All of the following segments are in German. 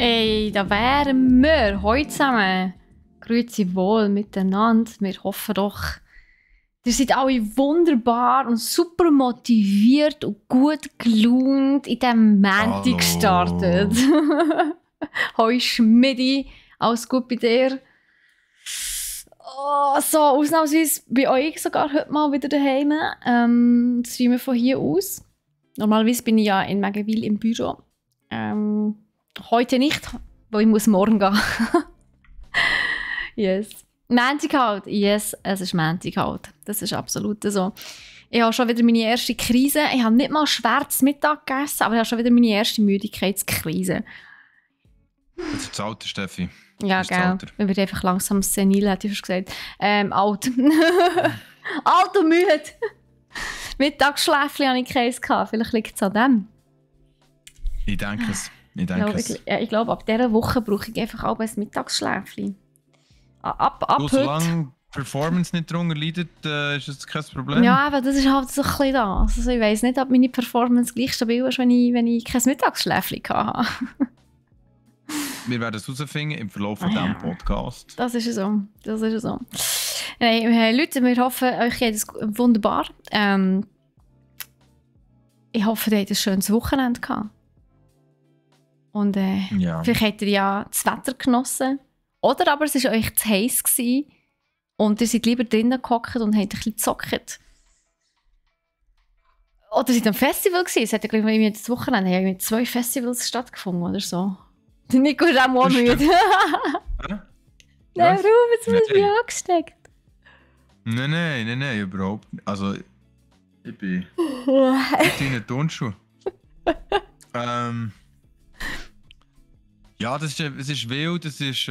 Hey, da wären wir heute zusammen. Grüezi wohl miteinander. Wir hoffen doch, ihr seid alle wunderbar und super motiviert und gut gelaunt in diesem Montag gestartet. Hoi Schmidi, alles gut bei dir? Oh, so, ausnahmsweise bei euch sogar heute mal wieder daheim. Streamen von hier aus. Normalerweise bin ich ja in Megawil im Büro. Heute nicht, weil ich muss morgen gehen. Yes. Montag halt. Yes, es ist Montag halt. Das ist absolut so. Ich habe schon wieder meine erste Krise. Ich habe nicht mal schweres Mittag gegessen, aber ich habe schon wieder meine erste Müdigkeitskrise. Das ist das Alter, Steffi. Ja, gell. Ich werde einfach langsam senil, hätte ich fast gesagt. Alt. Alt und müde. Mittagsschläfchen hatte ich keins. Vielleicht liegt es an dem. Ich denke es. Ich glaube, ab dieser Woche brauche ich einfach auch ein Mittagsschläfchen. Ab heute. Solange Performance nicht darunter leidet, ist das kein Problem. Ja, aber das ist halt so ein bisschen das. Also ich weiss nicht, ob meine Performance gleich stabil ist, wenn ich kein Mittagsschläfchen hatte. Wir werden es herausfinden im Verlauf von diesem Podcast. Das ist so. Hey, Leute, wir hoffen, euch geht es wunderbar. Ich hoffe, ihr habt ein schönes Wochenende gehabt. Und vielleicht habt ihr ja das Wetter genossen. Oder aber es war euch zu heiß gewesen und ihr seid lieber drinnen gehockt und habt ein bisschen gezockt. Oder ihr seid am Festival gewesen. Es hat ja, glaube ich, das Wochenende haben 2 Festivals stattgefunden oder so. Der Nico ist auch mal müde. Nein, warum? Jetzt hast du mich angesteckt. Nein, überhaupt nicht. Also, ich bin in deinen Turnschuhen. Ja, es ist wild, es ist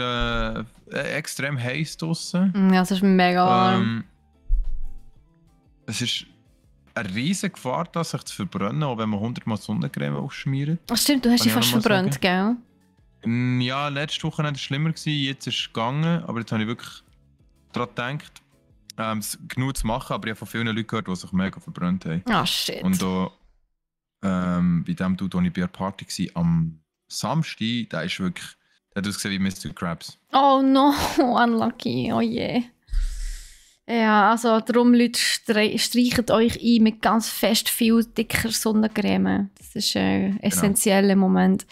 extrem heiß draussen. Ja, es ist mega warm. Es ist eine riesige Gefahr, sich zu verbrennen, auch wenn man 100-mal Sonnencreme aufschmiert. Ach stimmt, du hast dich fast verbrannt, gell? Ja, letzte Woche war es schlimmer, jetzt ist es gegangen, aber jetzt habe ich wirklich daran gedacht, genug zu machen, aber ich habe von vielen Leuten gehört, die sich mega verbrannt haben. Ah, shit. Und da, bei dem Dude, wo ich bei der Party war, am Samstag, der ist wirklich, der hat ausgesehen wie Mr. Krabs. Oh no, unlucky, oh je. Yeah. Ja, also darum, Leute, streicht euch ein mit ganz fest viel dicker Sonnencreme. Das ist ein essentieller Moment.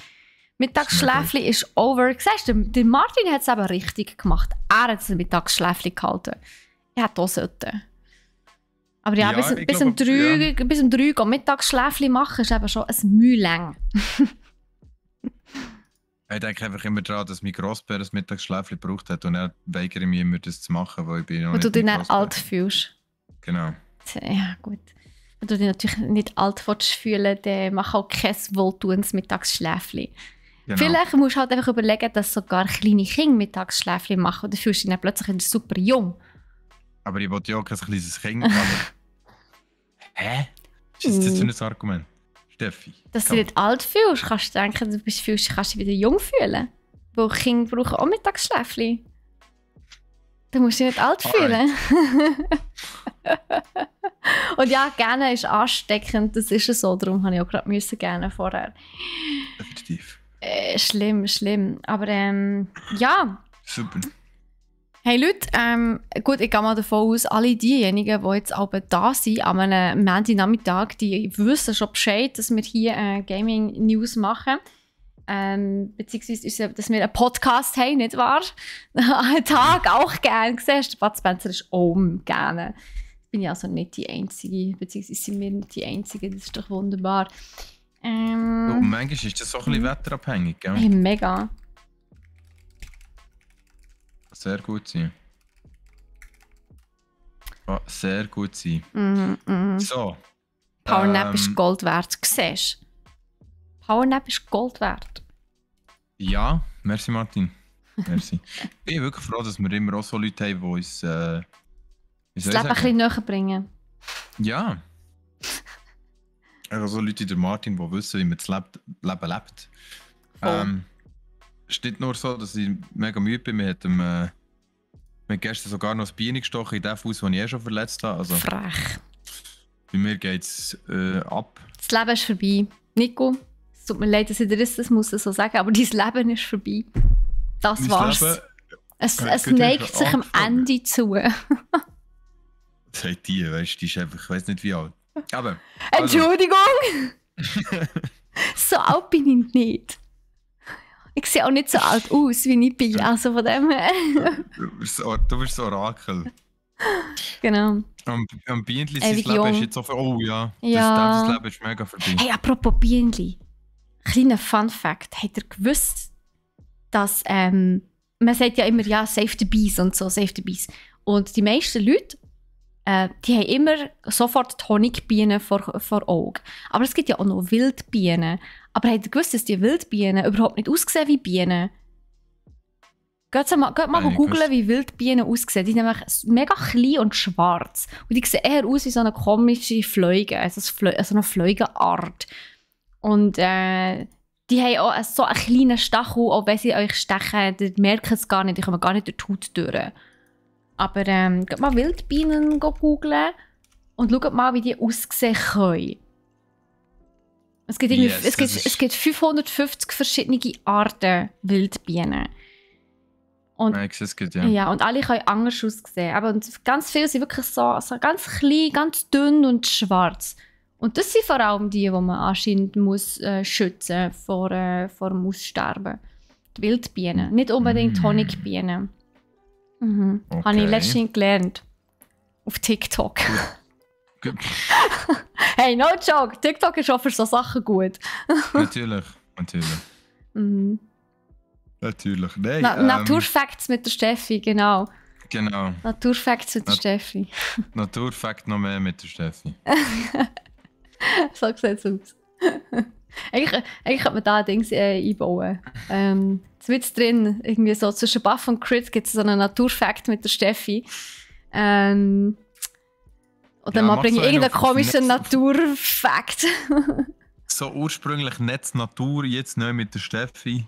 Mittagsschläfchen ist over. Siehst du, der Martin hat es eben richtig gemacht. Er hat das Mittagsschläfchen gehalten. Ich hätte auch sollten. Aber ja, bis um 3 gehen Mittagsschläfchen machen, ist eben schon ein Mühe lang. Ich denke einfach immer daran, dass mein Grossbär ein Mittagsschläfchen gebraucht hat und er weigere ich mich immer, das zu machen, weil ich bin noch nicht. Und du dich nicht alt fühlst. Genau. Ja, gut. Wenn du dich natürlich nicht alt fühlen, dann mach auch kein wohltuendes Mittagsschläfchen. Genau. Vielleicht musst du halt einfach überlegen, dass sogar kleine Kinder Mittagsschläfchen machen und dann fühlst du dich dann plötzlich wieder super jung. Aber ich wollte ja auch kein kleines Kind haben. Hä? Was ist das für ein Argument? Steffi. Dass du dich nicht alt fühlst, kannst du denken, kannst dich wieder jung fühlen. Weil Kinder brauchen auch Mittagsschläfchen. Du musst dich nicht alt fühlen. Und ja, gerne ist ansteckend, das ist so. Darum habe ich auch gerade gerne vorher. Definitiv. Schlimm. Aber ja. Super. Hey Leute, gut, ich gehe mal davon aus, alle diejenigen, die jetzt aber da sind, an einem Montagnachmittag, die wissen schon Bescheid, dass wir hier Gaming-News machen. Beziehungsweise, dass wir einen Podcast haben, nicht wahr? Einen Tag auch gerne. Siehst du, Bud Spencer ist auch gerne. Ich bin ja also nicht die Einzige, beziehungsweise sind wir nicht die Einzigen, das ist doch wunderbar. Manchmal ist das so ein bisschen wetterabhängig, gell? Hey, mega. Sehr gut sein. Sehr gut sein. So. Powernap ist Gold wert. Siehst du? Powernap ist Gold wert. Ja, merci Martin. Merci. Ich bin wirklich froh, dass wir immer auch so Leute haben, die uns das Leben ein bisschen näher bringen. Ja. Also so Leute wie der Martin, die wissen, wie man das Leben lebt. Es ist nicht nur so, dass ich mega müde bin. Wir haben gestern sogar noch das Bein gestochen in den Fuß, den ich schon verletzt habe. Also, frech. Bei mir geht es ab. Das Leben ist vorbei. Nico, tut mir leid, dass ich dir das muss so sagen, aber dein Leben ist vorbei. Das Mein war's. Leben, Es neigt sich am Ende zu. das sagt die, weißt du, die ist einfach, ich weiß nicht wie alt. Aber. Entschuldigung! So alt bin ich nicht. Ich sehe auch nicht so alt aus, wie ich bin. Also von dem her. Du bist das Orakel. Genau. Am Bienenli, sein Ewig Leben jung. ist jetzt so für. Oh ja, Ja. das Leben ist mega vorbei. Hey, apropos Bienenli. Kleiner Fun Fact. Habt ihr gewusst, dass man sagt ja immer, ja, save the bees und so, save the bees. Und die meisten Leute, die haben immer sofort die Honigbienen vor Augen. Aber es gibt ja auch noch Wildbienen. Aber habt ihr gewusst, dass die Wildbienen überhaupt nicht aussehen wie Bienen? Geht mal googlen, wie Wildbienen aussehen. Die sind nämlich mega klein und schwarz. Und die sehen eher aus wie so eine komische Fliege, also eine Fliegenart. Und die haben auch so einen kleinen Stachel, auch wenn sie euch stechen, die merken es gar nicht, die kommen gar nicht durch die Haut durch. Aber geht mal Wildbienen googlen und schaut mal, wie die aussehen können. Es gibt, es gibt 550 verschiedene Arten Wildbienen. Und, Es gibt, ja. Ja, und alle können anders aussehen. Aber und ganz viele sind wirklich so ganz klein, ganz dünn und schwarz. Und das sind vor allem die man anscheinend muss, schützen vor dem Aussterben. Die Wildbienen, nicht unbedingt Honigbienen. Mhm. Okay. Habe ich letztens gelernt. Auf TikTok. Hey, no joke, TikTok ist auch für so Sachen gut. Natürlich. Mhm. Natürlich. Nein, Naturfacts mit der Steffi, genau. Genau. Naturfacts mit der Steffi. Naturfakt noch mehr mit der Steffi. So sieht es aus. Eigentlich könnte man da Dings einbauen. Mit drin, irgendwie so zwischen Buff und Crit gibt es so einen Naturfakt mit der Steffi. Oder mal bringe ich irgendeinen komischen Naturfakt. So ursprünglich Netz Natur, jetzt neu mit der Steffi.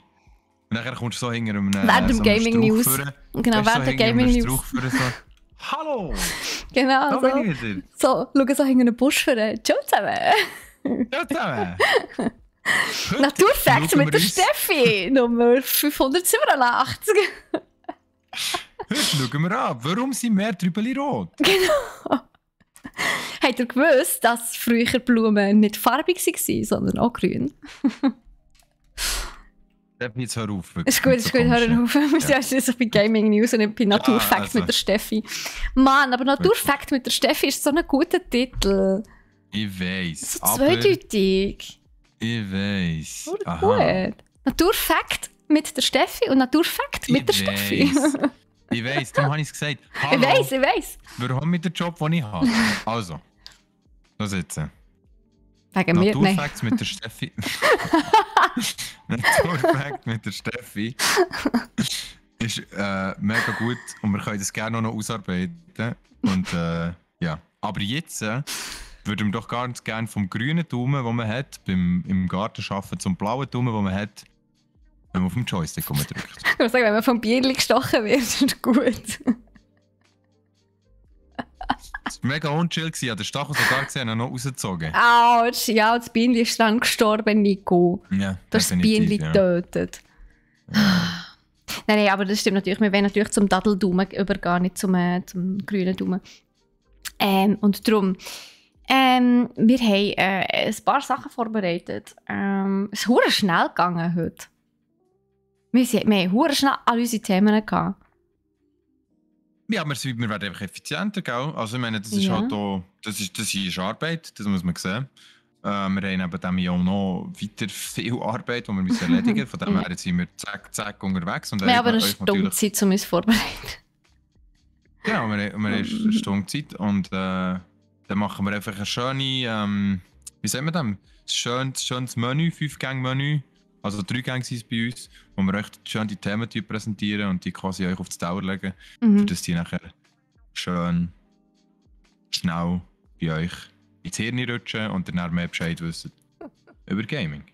Und nachher kommst du so hinter einem während dem Gaming News. Genau, während der Gaming News. Hallo! Genau, da so. bin ich wieder. So, schau so hinter einem Busch für Ciao zusammen. Ja, zusammen. Naturfakt mit der Steffi, Nummer 587. Heute schauen wir an, warum sind Meertrübeli rot? Genau. Habt ihr gewusst, dass früher Blumen nicht farbig waren, sondern auch grün? Jetzt hör auf. Ist gut, hör auf. Wir sind ja so bei Gaming News und nicht bei Naturfakt also. mit der Steffi. Mann, aber Naturfakt mit der Steffi ist so ein guter Titel. Ich weiss. So zweideutig. Ich weiss. Gut. Naturfakt mit der Steffi und Naturfakt mit der Steffi. Ich weiss, darum habe ich es gesagt. Hallo, Ich weiss. warum mit dem Job, den ich habe? Also, da sitzen. Wegen mir, nein. Naturfacts mit der Steffi. Naturfakt mit der Steffi ist mega gut und wir können das gerne noch ausarbeiten. Und ja. Aber jetzt würde ich doch ganz gerne vom grünen Daumen, den man hat, im Garten arbeiten, zum blauen Daumen, den man hat, wenn man auf dem Joystick drückt. Ich würde sagen, wenn man vom Bienchen gestochen wird, ist es gut. Das war mega unchill. Ich habe den Stachel sogar gesehen und noch rausgezogen. Autsch, ja, das Bienchen ist dann gestorben, Nico. Ja, Du hast das Bienchen getötet. Ja. Nein, aber das stimmt natürlich. Wir wollen natürlich zum Dadeldaumen übergehen, nicht zum grünen Daumen. Und darum, wir haben ein paar Sachen vorbereitet. Es ist verdammt schnell gegangen heute. Wir haben verdammt schnell alle unsere Themen gehabt. Ja, wir werden einfach effizienter, gell? Also ich meine, das ist halt auch, das ist Arbeit, das muss man sehen. Wir haben neben dem ja auch noch weiter viel Arbeit, die wir müssen erledigen müssen. Von dem her sind wir zack unterwegs. Und wir haben aber eine Stunde Zeit, um uns vorzubereiten. Genau, wir haben eine Stunde Zeit und dann machen wir einfach eine schöne, wie sagen wir das? Ein schönes Menü, 5-Gang-Menü. Also 3 Gänge sind es bei uns, wo wir euch schön die Themen präsentieren und die quasi euch auf die Dauer legen, für dass die nachher schön schnell bei euch ins Hirn rutschen und dann mehr Bescheid wissen über Gaming.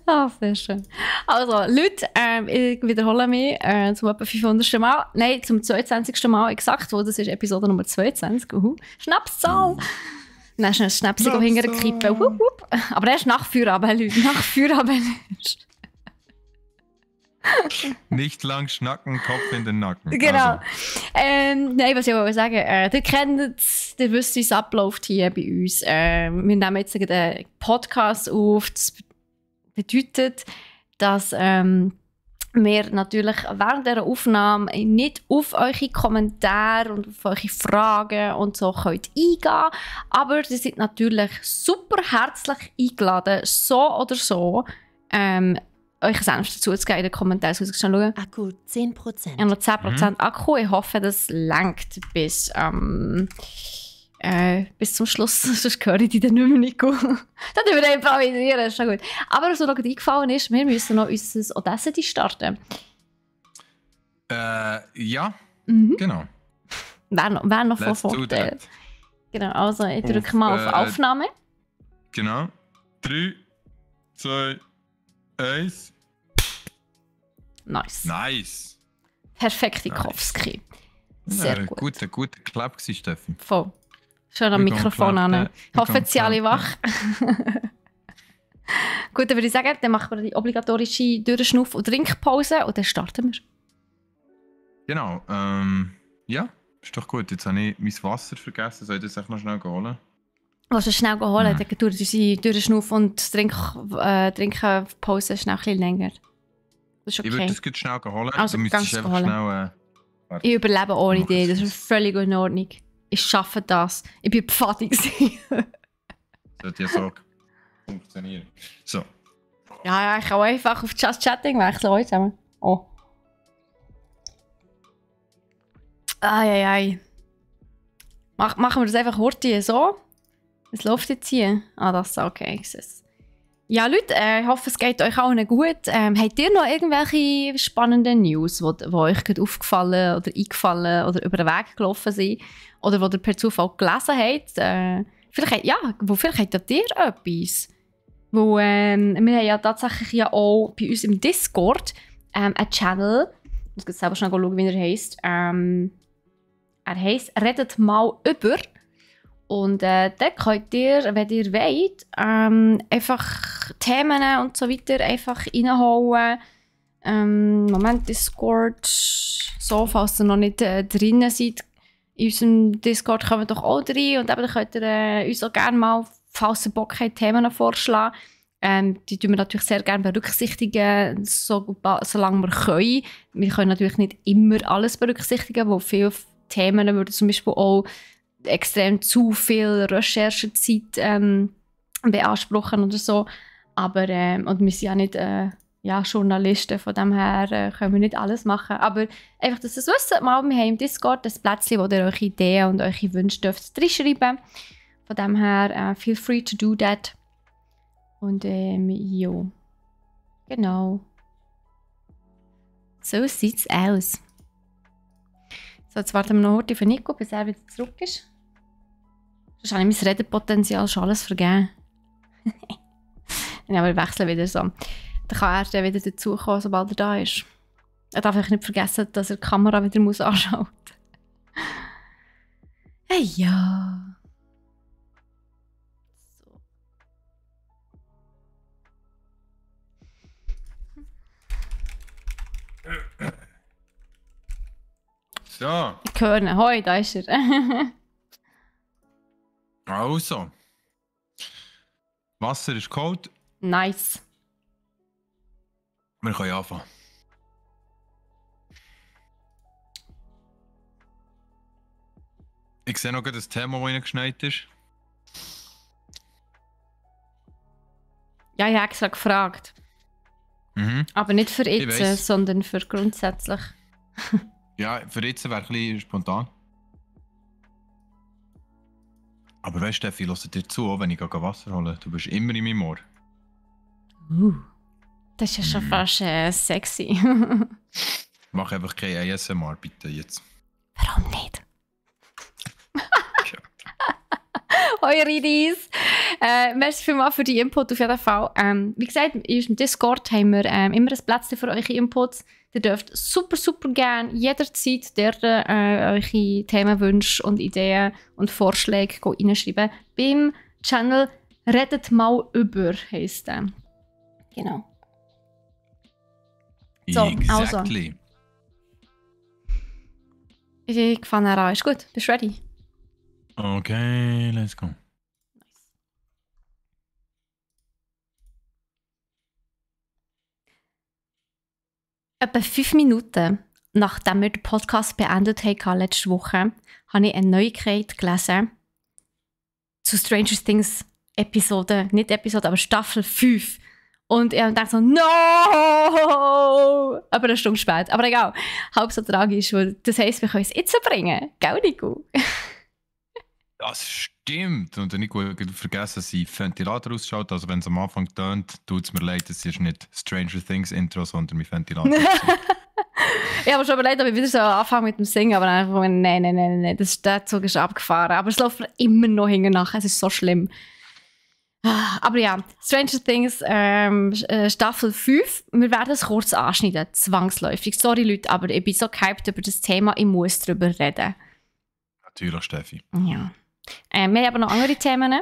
Ah, sehr schön. Also, Leute, ich wiederhole mich zum etwa 500. Mal. Nein, zum 22. Mal exakt, wo das ist Episode Nummer 22. Schnapszahl! Dann hast du ein Schnäpschen hinterkippen. Wupp, wupp. Aber erst nach Feierabend, Leute. Nach Feierabend erst. Nicht lang schnacken, Kopf in den Nacken. Genau. Also. Nein, was ich wollte sagen, ihr kennt es, ihr wisst, wie es abläuft hier bei uns. Wir nehmen jetzt den Podcast auf. Das bedeutet, dass wir natürlich während dieser Aufnahme nicht auf eure Kommentare und auf eure Fragen und so könnt eingehen. Aber ihr seid natürlich super herzlich eingeladen, so oder so, euch Senf dazu zu geben in den Kommentaren. Schauen. Akku 10%. Ich habe noch 10% Akku. Ich hoffe, das reicht bis zum Schluss. Sonst höre ich die dann nicht mehr, Nico. Das tun wir improvisieren, ist schon gut. Aber was mir noch eingefallen ist, wir müssen noch unser Audacity starten. Ja, genau. Wäre noch von Let's do Vorteil. that. Genau, also ich drücke mal auf Aufnahme. Genau. 3, 2, 1. Nice. Perfekte Nice. Kowski. Sehr Ja, gut. Guter Clap gewesen, Steffi. Voll. Schon am Wir Mikrofon gehen an. Ich hoffe, klappen. jetzt sind alle wach. Gut, dann würde ich sagen, dann machen wir die obligatorische Durchschnuff- und Trinkpause und dann starten wir. Genau. Ja, ist doch gut. Jetzt habe ich mein Wasser vergessen. Soll ich das echt noch schnell holen? Willst du es schnell holen? Dann dauert unsere Durchschnuff- und Trinkpause schnell ein bisschen länger. Das ist Ich würde okay. das gut schnell holen. Also, du müsstest ganz einfach holen. schnell... Ich überlebe ohne Mach dich. es. Das ist völlig in Ordnung. Ich schaffe das. Ich bin Pfadi gewesen. sollte ja so funktionieren. So. Ja, ich kann auch einfach auf Just Chatting wechseln. Heute zusammen. Oh. Eieiei. Machen wir das einfach heute so? Es läuft jetzt hier. Ah, das ist okay. Ich sehe es. Ja, Leute, ich hoffe, es geht euch allen gut. Habt ihr noch irgendwelche spannenden News, die euch gerade aufgefallen oder eingefallen oder über den Weg gelaufen sind? Oder die ihr per Zufall gelesen habt? Vielleicht habt ihr etwas. Wo, wir haben ja tatsächlich ja auch bei uns im Discord einen Channel. Ich muss jetzt selber schnell schauen, wie er heisst. Er heisst «Redet mal über». Und da könnt ihr, wenn ihr wollt, einfach Themen und so weiter einfach reinhauen. Moment, Discord. So, falls ihr noch nicht drinnen seid, in unserem Discord kommt doch auch rein. Und eben, dann könnt ihr uns auch gerne mal, falls ihr Bock habt, Themen vorschlagen. Die tun wir natürlich sehr gerne berücksichtigen, solange wir können. Wir können natürlich nicht immer alles berücksichtigen, weil viele Themen würden zum Beispiel auch extrem zu viel Recherchezeit beanspruchen oder so. Aber und wir sind ja nicht Journalisten, von dem her können wir nicht alles machen. Aber einfach, dass ihr es wisst, mal, wir haben im Discord ein Plätzchen, wo ihr eure Ideen und eure Wünsche dürft reinschreiben. Von dem her, feel free to do that. Und jo. Genau. So sieht's aus. So, jetzt warten wir noch heute für Nico, bis er wieder zurück ist. Sonst habe ich mein Redepotenzial schon alles vergeben. Ja, aber ich wechsle wieder so. Dann kann er dann wieder dazukommen, sobald er da ist. Er darf einfach nicht vergessen, dass er die Kamera wieder anschauen muss. Hey, ja. So. Ich höre ihn. Hoi, da ist er. Also. Wasser ist kalt. Nice. Wir können anfangen. Ich sehe noch das Thema, das reingeschneit ist. Ja, ich habe extra gefragt. Mhm. Aber nicht für Ich jetzt, weiss. sondern für grundsätzlich. Ja, für jetzt wäre ein bisschen spontan. Aber weißt du, Steffi, hör dir zu, auch wenn ich Wasser hole. Du bist immer in meinem Ohr. Das ist ja schon fast sexy. Mach einfach kein ASMR, bitte, jetzt. Warum nicht? Hoi Ridis! Merci vielmals für die Input auf jeden Fall. Wie gesagt, in unserem Discord haben wir immer ein Plätzchen für eure Inputs. Ihr dürft super, super gerne jederzeit dort eure Themenwünsche und Ideen und Vorschläge reinschreiben. Beim Channel «Redet mal über» heisst der. Genau. So, Exactly. Also. Ich fange an. Ist gut? Bist du ready? Okay, let's go. Etwa 5 Minuten, nachdem wir den Podcast beendet haben letzte Woche, habe ich eine Neuigkeit gelesen zu Stranger Things aber Staffel 5. Und ich habe gedacht so, no! Aber eine Stunde spät. Aber egal, halb so tragisch, weil das heisst, wir können es jetzt bringen. Gell, Nico? Das stimmt. Und Nico hat vergessen, seinen Ventilator auszuschalten. Also wenn es am Anfang tönt, tut es mir leid, es ist nicht Stranger Things Intro, sondern mein Ventilator. Ich habe mir schon überlegt, ob ich wieder so anfange mit dem Singen, aber einfach, nein, der Zug ist abgefahren. Aber es läuft immer noch hinten nach, es ist so schlimm. Aber ja, Stranger Things Staffel 5, wir werden es kurz anschneiden, zwangsläufig. Sorry Leute, aber ich bin so gehypt über das Thema, ich muss darüber reden. Natürlich, Steffi. Ja. Wir haben aber noch andere Themen,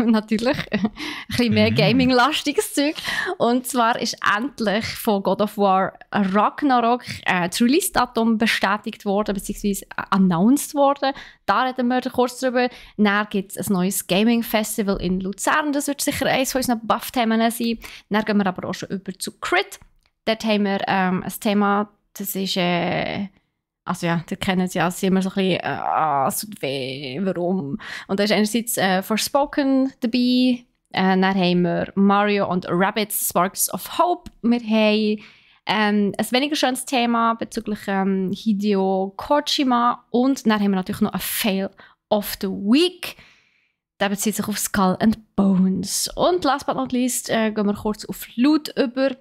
natürlich. Ein bisschen mehr Gaming-lastiges Zeug. Und zwar ist endlich von God of War Ragnarok das Release-Datum bestätigt worden, beziehungsweise announced worden. Da reden wir kurz drüber. Dann gibt es ein neues Gaming-Festival in Luzern. Das wird sicher eines von unseren Buff-Themen sein. Dann gehen wir aber auch schon über zu Crit. Dort haben wir ein Thema, das ist... Also ja, ihr kennt es ja, es ist immer so ein bisschen, es tut weh, warum? Und da ist einerseits Forspoken dabei, dann haben wir Mario und Rabbids Sparks of Hope, wir haben ein weniger schönes Thema bezüglich Hideo Kojima und dann haben wir natürlich noch ein Fail of the Week. Der bezieht sich auf Skull and Bones. Und last but not least gehen wir kurz auf Loot über.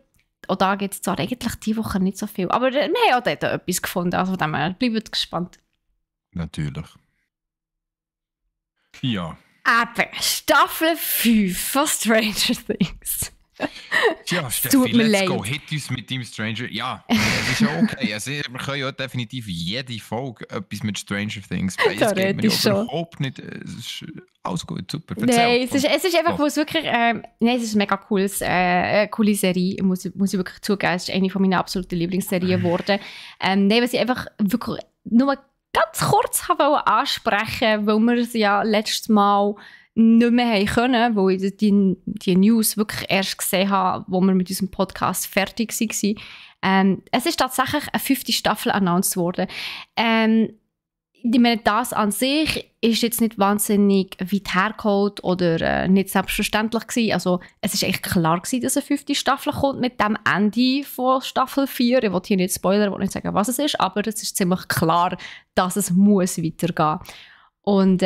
Auch da gibt es zwar eigentlich diese Woche nicht so viel, aber wir haben auch dort etwas gefunden, also von dem her, bleibt gespannt. Natürlich. Ja. Aber Staffel 5 von Stranger Things. Ja, Steffi, let's go. Hit uns mit dem Stranger. Ja, es ist ja okay. Also, wir können ja definitiv jede Folge etwas mit Stranger Things. Es geht mir überhaupt nicht. Es ist alles gut, super. Nein, es ist einfach, wo es wirklich... nein, es ist eine mega coole Serie, muss ich wirklich zugeben. Es ist eine meiner absoluten Lieblingsserien geworden. Nein, was ich einfach wirklich nur ganz kurz ansprechen wollte, weil wir es ja letztes Mal nicht mehr haben können, weil ich die News wirklich erst gesehen habe, wo wir mit unserem Podcast fertig waren. Es ist tatsächlich eine 5. Staffel announced worden. Ich meine, das an sich ist jetzt nicht wahnsinnig weit hergeholt oder nicht selbstverständlich gewesen. Also es ist eigentlich klar gewesen, dass eine 5. Staffel kommt mit dem Ende von Staffel 4. Ich will hier nicht spoilern, ich will nicht sagen, was es ist, aber es ist ziemlich klar, dass es muss weitergehen. Und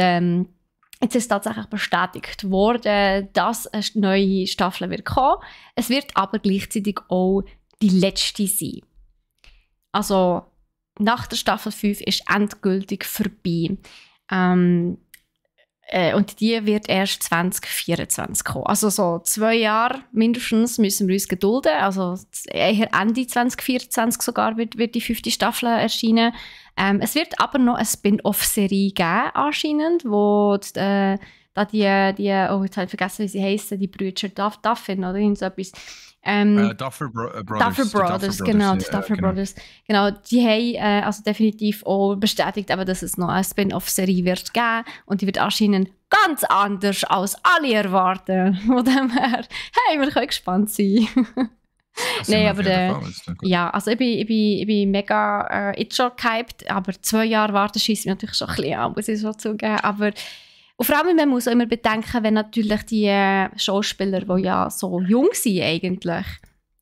jetzt ist tatsächlich bestätigt worden, dass eine neue Staffel wird kommen. Es wird aber gleichzeitig auch die letzte sein. Also nach der Staffel 5 ist endgültig vorbei. Und die wird erst 2024 kommen. Also so 2 Jahre mindestens müssen wir uns gedulden. Also eher Ende 2024 sogar wird die 5. Staffel erscheinen. Es wird aber noch eine Spin-off-Serie geben, anscheinend, wo jetzt habe ich vergessen, wie sie heissen, die Brüder Duffin oder irgend so etwas. Duffer Brothers, genau, die Duffer Brothers. Genau, die haben also definitiv auch bestätigt, dass es noch eine Spin-off-Serie wird geben und die wird anscheinend ganz anders als alle erwarten. Von dem her, hey, wir können gespannt sein. Nein, aber ja, also ich bin mega jetzt schon gehypt, aber 2 Jahre warten schießt mich natürlich schon ein bisschen an, muss ich so zugeben. Aber und vor allem, man muss auch immer bedenken, wenn natürlich die Schauspieler, die ja so jung sind eigentlich,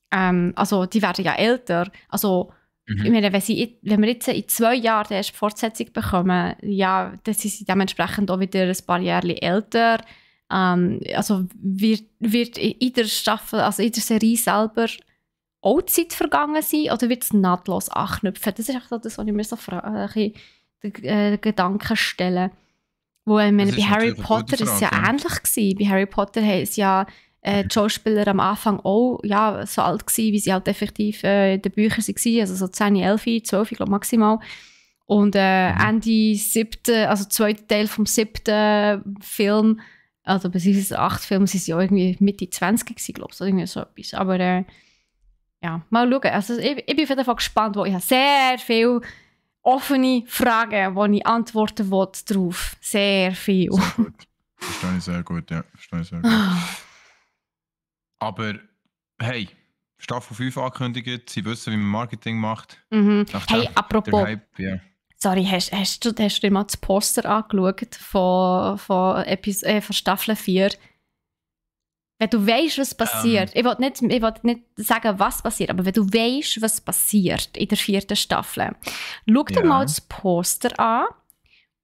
also die werden ja älter, also ich meine, wenn wir jetzt in 2 Jahren die erste Fortsetzung bekommen, ja, dann sind sie dementsprechend auch wieder ein paar Jahre älter. Also wird in der Staffel, also in der Serie selber auch Zeit vergangen sein oder wird es nahtlos anknüpfen? Das ist auch das, was ich mir so Gedanken stelle. Wo, ich meine, Das bei ist Harry natürlich eine gute Potter ist es ja Frage, ja. ähnlich gewesen. Bei Harry Potter haben es ja die Schauspieler am Anfang auch ja, so alt gewesen, wie sie halt effektiv in den Büchern waren. Also so 10, 11, 12, ich glaube maximal. Und Ende 7., also zweiter Teil vom 7. Film, also beziehungsweise 8 Filme, sind sie auch irgendwie Mitte 20 gewesen, glaube ich, oder irgendwie so etwas. Aber ja, mal schauen. Also ich bin auf jeden Fall gespannt, wo ich habe sehr viele offene Fragen, wo ich antworten will drauf. Sehr viel. Sehr gut. Verstehe ich sehr gut, ja. Verstehe ich sehr gut. Aber hey, Staffel 5 angekündigt, sie wissen, wie man Marketing macht. Mhm. Nachdem Hey, apropos, der Hype, ja. sorry, hast du dir mal das Poster angeschaut von Staffel 4? Wenn du weißt, was passiert, ich will nicht sagen, was passiert, aber wenn du weißt, was passiert in der 4. Staffel, schau dir Ja. mal das Poster an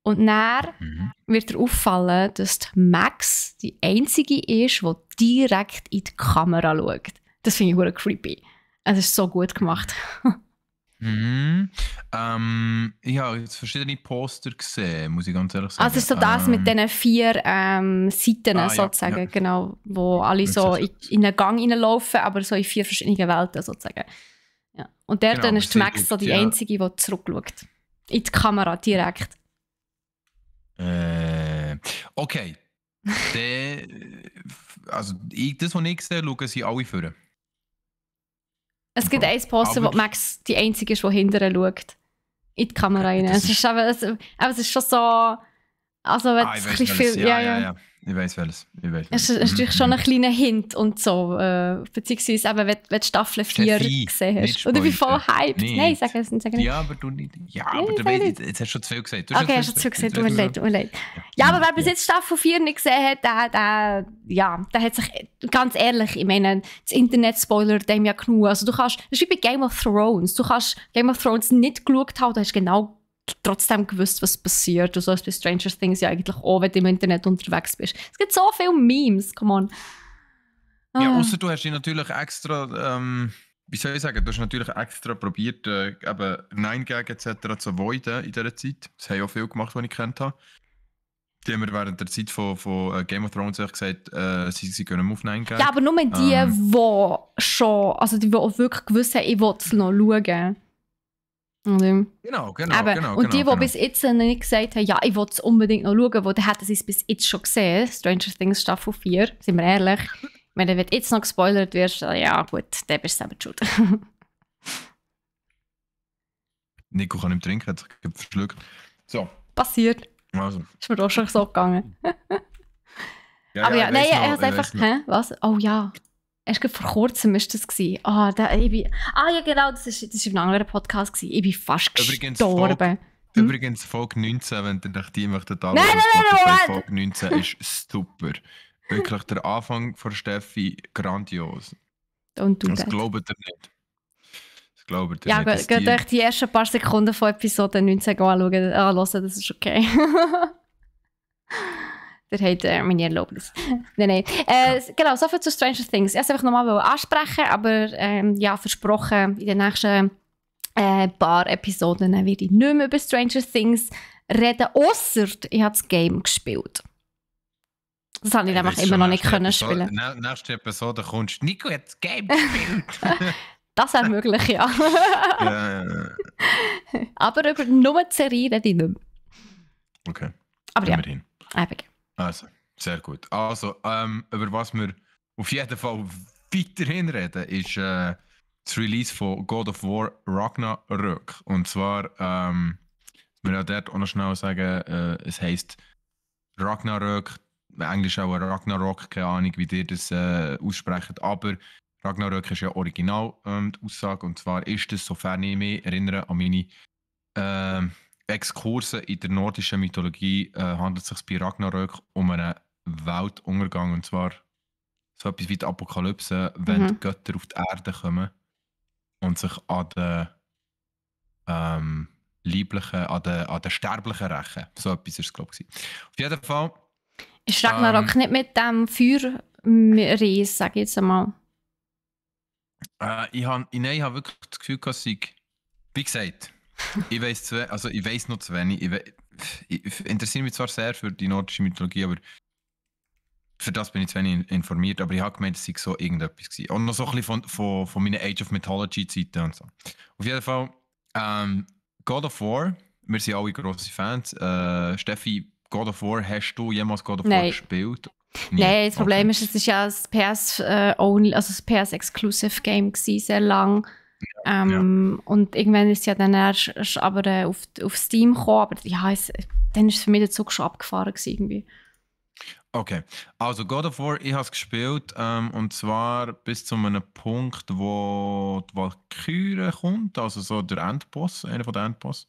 und dann wird dir auffallen, dass die Max die einzige ist, die direkt in die Kamera schaut. Das finde ich verdammt creepy. Es ist so gut gemacht. Mhm. Ich habe jetzt verschiedene Poster gesehen, muss ich ganz ehrlich sagen. Also es ist so das mit diesen 4 Seiten ja, sozusagen, ja. genau, wo alle so in einen Gang reinlaufen, aber so in 4 verschiedene Welten sozusagen. Ja. Und der Genau, dann aber ist die sie Max so schaut, die ja. einzige, die zurückschaut. In die Kamera direkt. Okay. Also das, was ich sehe, schauen sie alle vor. Es gibt ein Poster, wo Aber- die Max die einzige ist, die hinterher schaut. In die Kamera rein. das Es ist aber es ist schon so... Also wenn ich es ein weiß bisschen welches. viel... Ja. Ich weiß welches. Es ist natürlich schon ein kleiner Hint und so. Beziehungsweise eben, wenn du Staffel 4 Steffi, gesehen hast. nicht Und ich bin voll spoilern. hyped. Nicht. Nein, sag es nicht. Ja, aber du nicht. Ja, Nee, aber du sag weißt, nicht. jetzt hast du schon zu viel gesagt. Okay, hast du zu gesagt, tut mir leid. Ja, aber wer bis jetzt Staffel 4 nicht gesehen hat, der hat sich, ganz ehrlich, ich meine, das Internet spoilert dem ja genug. Also du kannst, das ist wie bei Game of Thrones. Du kannst Game of Thrones nicht geschaut haben, du hast genau trotzdem gewusst, was passiert. Du sollst bei Stranger Things ja eigentlich auch, wenn du im Internet unterwegs bist. Es gibt so viele Memes, come on. Ja, außer du hast dich natürlich extra, wie soll ich sagen, du hast natürlich extra probiert, eben Nein gag etc. zu avoiden in dieser Zeit. Das haben auch viele gemacht, die ich kennt habe. Die haben mir während der Zeit von Game of Thrones auch gesagt, sie gehen nicht auf Nein gag. Ja, aber nur die, die schon, also die auch wirklich gewusst haben, ich will es noch schauen. Genau. Und die bis jetzt nicht gesagt haben, ja, ich will es unbedingt noch schauen, dann hätten sie es bis jetzt schon gesehen. Stranger Things Staffel 4, sind wir ehrlich. Wenn du jetzt noch gespoilert wirst, ja gut, dann bist du selber schuld. Nico kann nicht trinken, hat sich verschluckt. So, Passiert. also. Ist mir auch schon so gegangen. Aber ja, ich nein, weiss er noch, hat einfach, was? Oh ja. Erst vor kurzem war das. Ja, genau, das ist in einem anderen Podcast gewesen. Ich bin fast gestorben. Übrigens, Folge 19, wenn ihr nach die möchtet, Nein, Folge 19 ist super. Wirklich der Anfang von Steffi grandios. Und du das glaubt ihr nicht. Das glaubt ihr ja, nicht. geht euch die ersten paar Sekunden von Episode 19 anhören, das ist okay. Der hat meine Erlaubnis. Nein. Genau, soviel zu Stranger Things. Ich wollte es einfach nochmal ansprechen, aber ja, versprochen, in den nächsten paar Episoden werde ich nicht mehr über Stranger Things reden, ausser ich habe das Game gespielt. Das habe ich einfach immer noch nicht können spielen. Nächste Episode kommst du, Nico hat das Game gespielt. Das wäre möglich, ja. Ja. Aber über nur die Serie rede ich nicht mehr. Okay. Aber ja, Immerhin. eben. Also, sehr gut. Also, über was wir auf jeden Fall weiterhin reden, ist das Release von God of War Ragnarök. Und zwar, wir ja dort auch noch schnell sagen, es heisst Ragnarök, Englisch auch Ragnarok, keine Ahnung, wie ihr das aussprecht, aber Ragnarök ist ja original die Aussage. Und zwar ist es, sofern ich mich erinnere an meine Exkurse in der nordischen Mythologie, handelt es sich bei Ragnarök um einen Weltuntergang. Und zwar so etwas wie die Apokalypse, wenn die Götter auf die Erde kommen und sich an den Lieblichen, an den Sterblichen rächen. So etwas ist es, glaube ich. Auf jeden Fall. Ist Ragnarok nicht mit dem Feuerreis, sage ich jetzt einmal? Ich habe wirklich das Gefühl, dass ich, wie gesagt, ich weiss noch zu wenig. ich interessiere mich zwar sehr für die nordische Mythologie, aber für das bin ich zu wenig informiert, aber ich habe gemeint, es sei so irgendetwas gewesen. Und noch so ein bisschen von meinen Age of Mythology-Zeiten und so. Auf jeden Fall, God of War, wir sind alle grosse Fans. Steffi, God of War, hast du jemals God of War Nein. gespielt? Nein, das Problem ist, es ist ja ein PS-Only, also ein PS-Exclusive-Game gewesen, sehr lang. Und irgendwann ist es ja dann erst aber auf Steam gekommen, aber ja, dann ist es für mich der Zug schon abgefahren gewesen, irgendwie. Okay, also God of War, ich habe es gespielt und zwar bis zu einem Punkt, wo die Valkyrie kommt, also so der Endboss, einer von den Endboss.